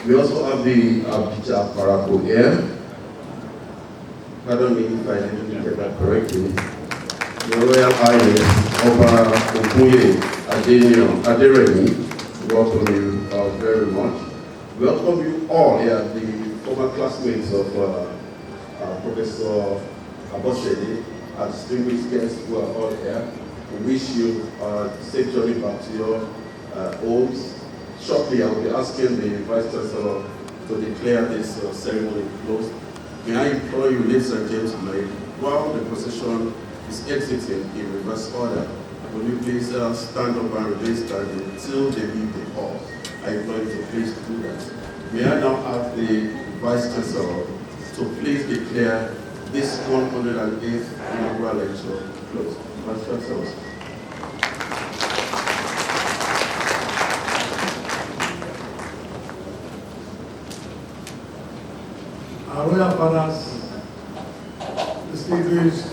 We also have the Abija Parako here. Pardon me if I didn't get that correctly. The Royal Highness Oba Okunye Aderemi. Welcome you very much. Welcome you all here, the former classmates of Professor Abosede, our distinguished guests who are all here. We wish you a safe journey back to your homes. Shortly, I will be asking the Vice Chancellor to declare this ceremony closed. May I implore you, ladies and gentlemen, while the procession is exiting in reverse order, will you please stand up and remain standing until they leave the hall? I implore you to please do that. May I now ask the Vice Chancellor to please declare this 108th inaugural lecture closed. Vice Chancellor.
Our royal fathers, distinguished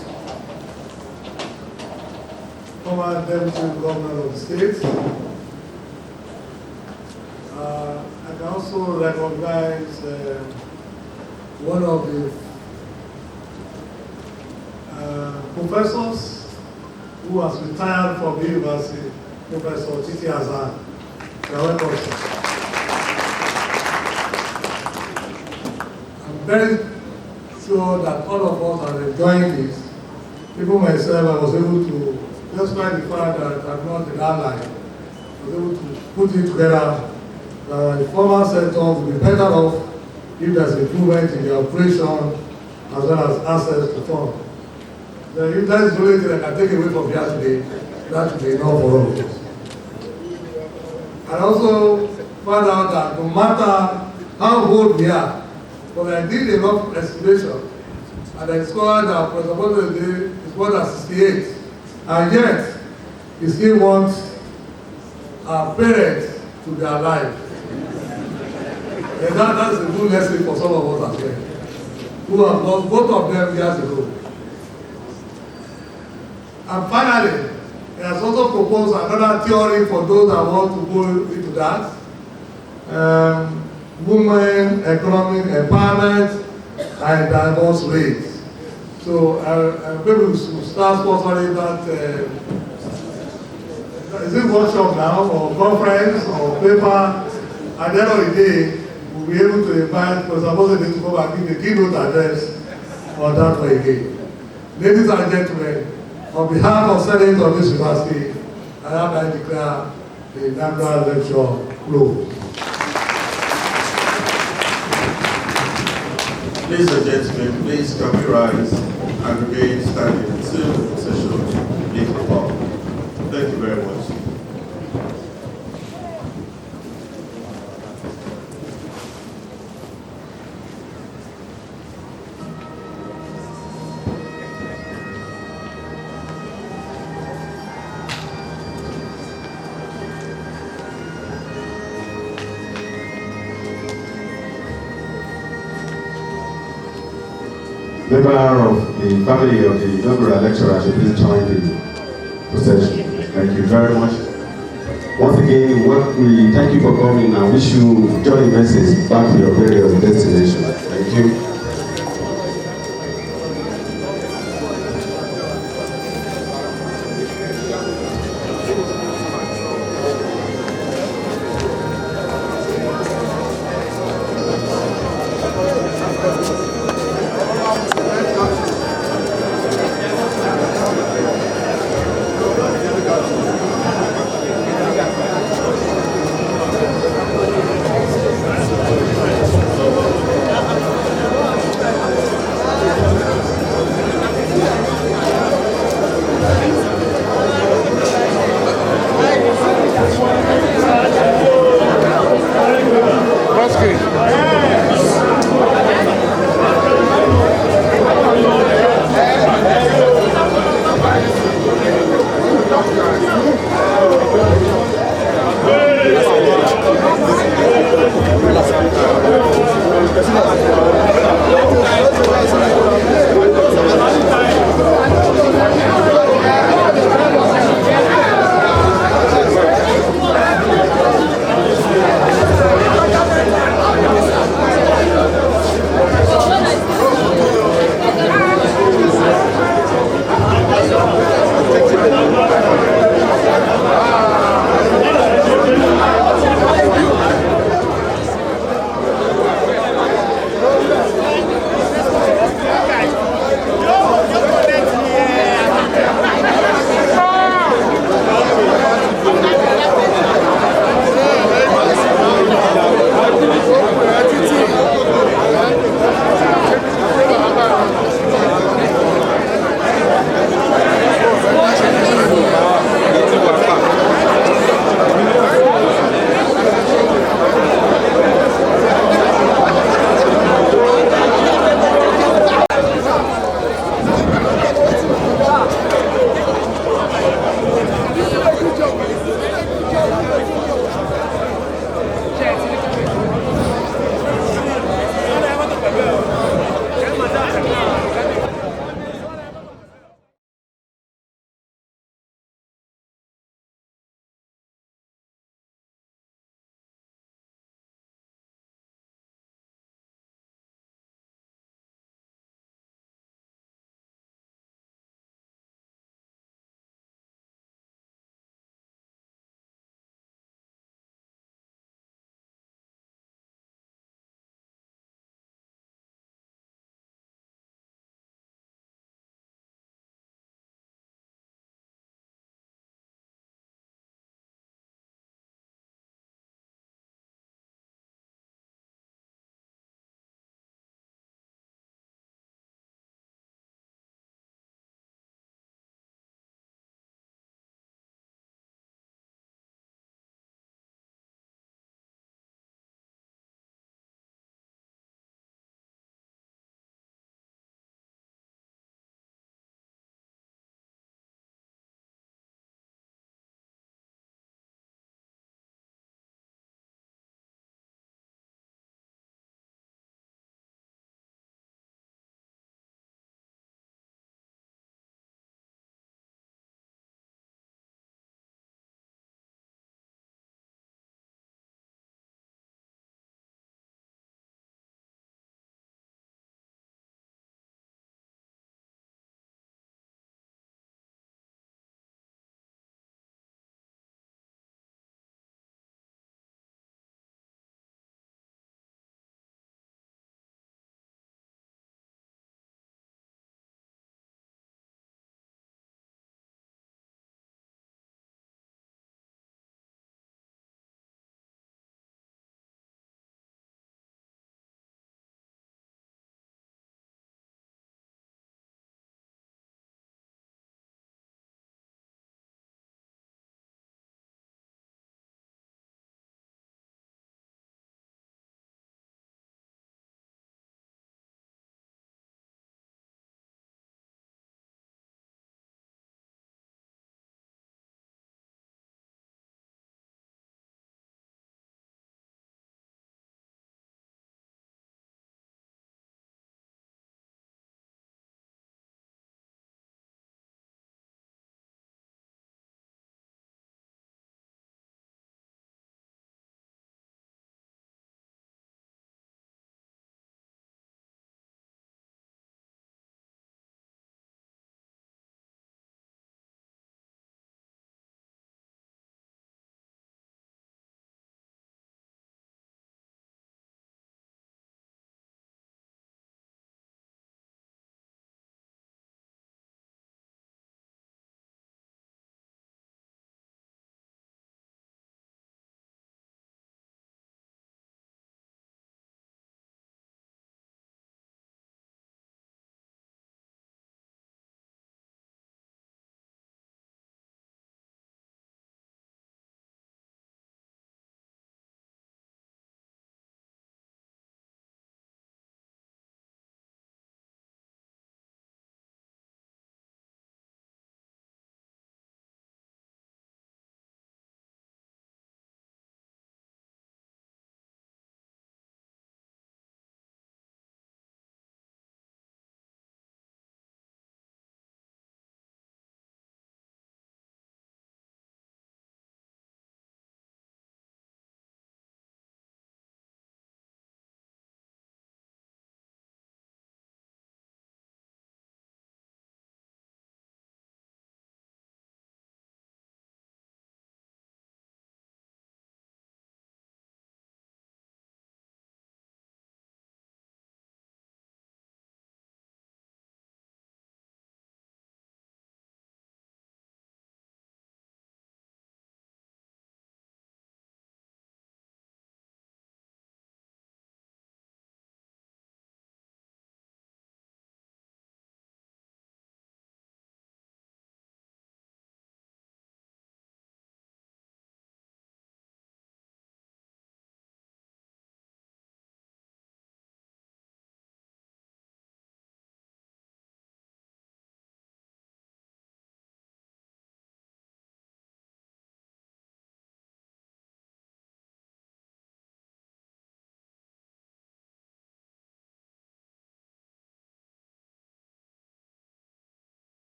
former deputy governor of the state, I can also recognize one of the professors who has retired from the university, Professor Titi Azan. You are welcome, sir. I'm very sure that all of us are enjoying this. Even myself, I was able to, despite the fact that I'm not in that line, I was able to put it together. The former sector will be better off if there's improvement in the operation as well as access to funds. If that is the only thing I can take away from here today, that should be enough for all of us. I also found out that no matter how old we are, but I did a lot of estimation, and I discovered that Professor Abosede is more than 68, and yet he still wants our parents to be alive. And that's a good lesson for some of us as well, who have lost both of them years ago. And finally, he has also proposed another theory for those that want to go into that. Women, economic empowerment, and divorce rates. So maybe we should start sponsoring that. Is it workshop now, or conference, or paper? At the end of the day, we'll be able to invite Professor Abosede to come and give the keynote address on that way again. Ladies and gentlemen, on behalf of Senate of this university, I hereby declare the inaugural lecture closed.
Ladies and gentlemen, please can we rise and remain standing until the procession leaves the hall. Thank you very much.
Member of the family of the inaugural lecturer should please join the procession. Thank you very much. Once again, we thank you for coming and wish you journey blessings back to your various destinations. Thank you.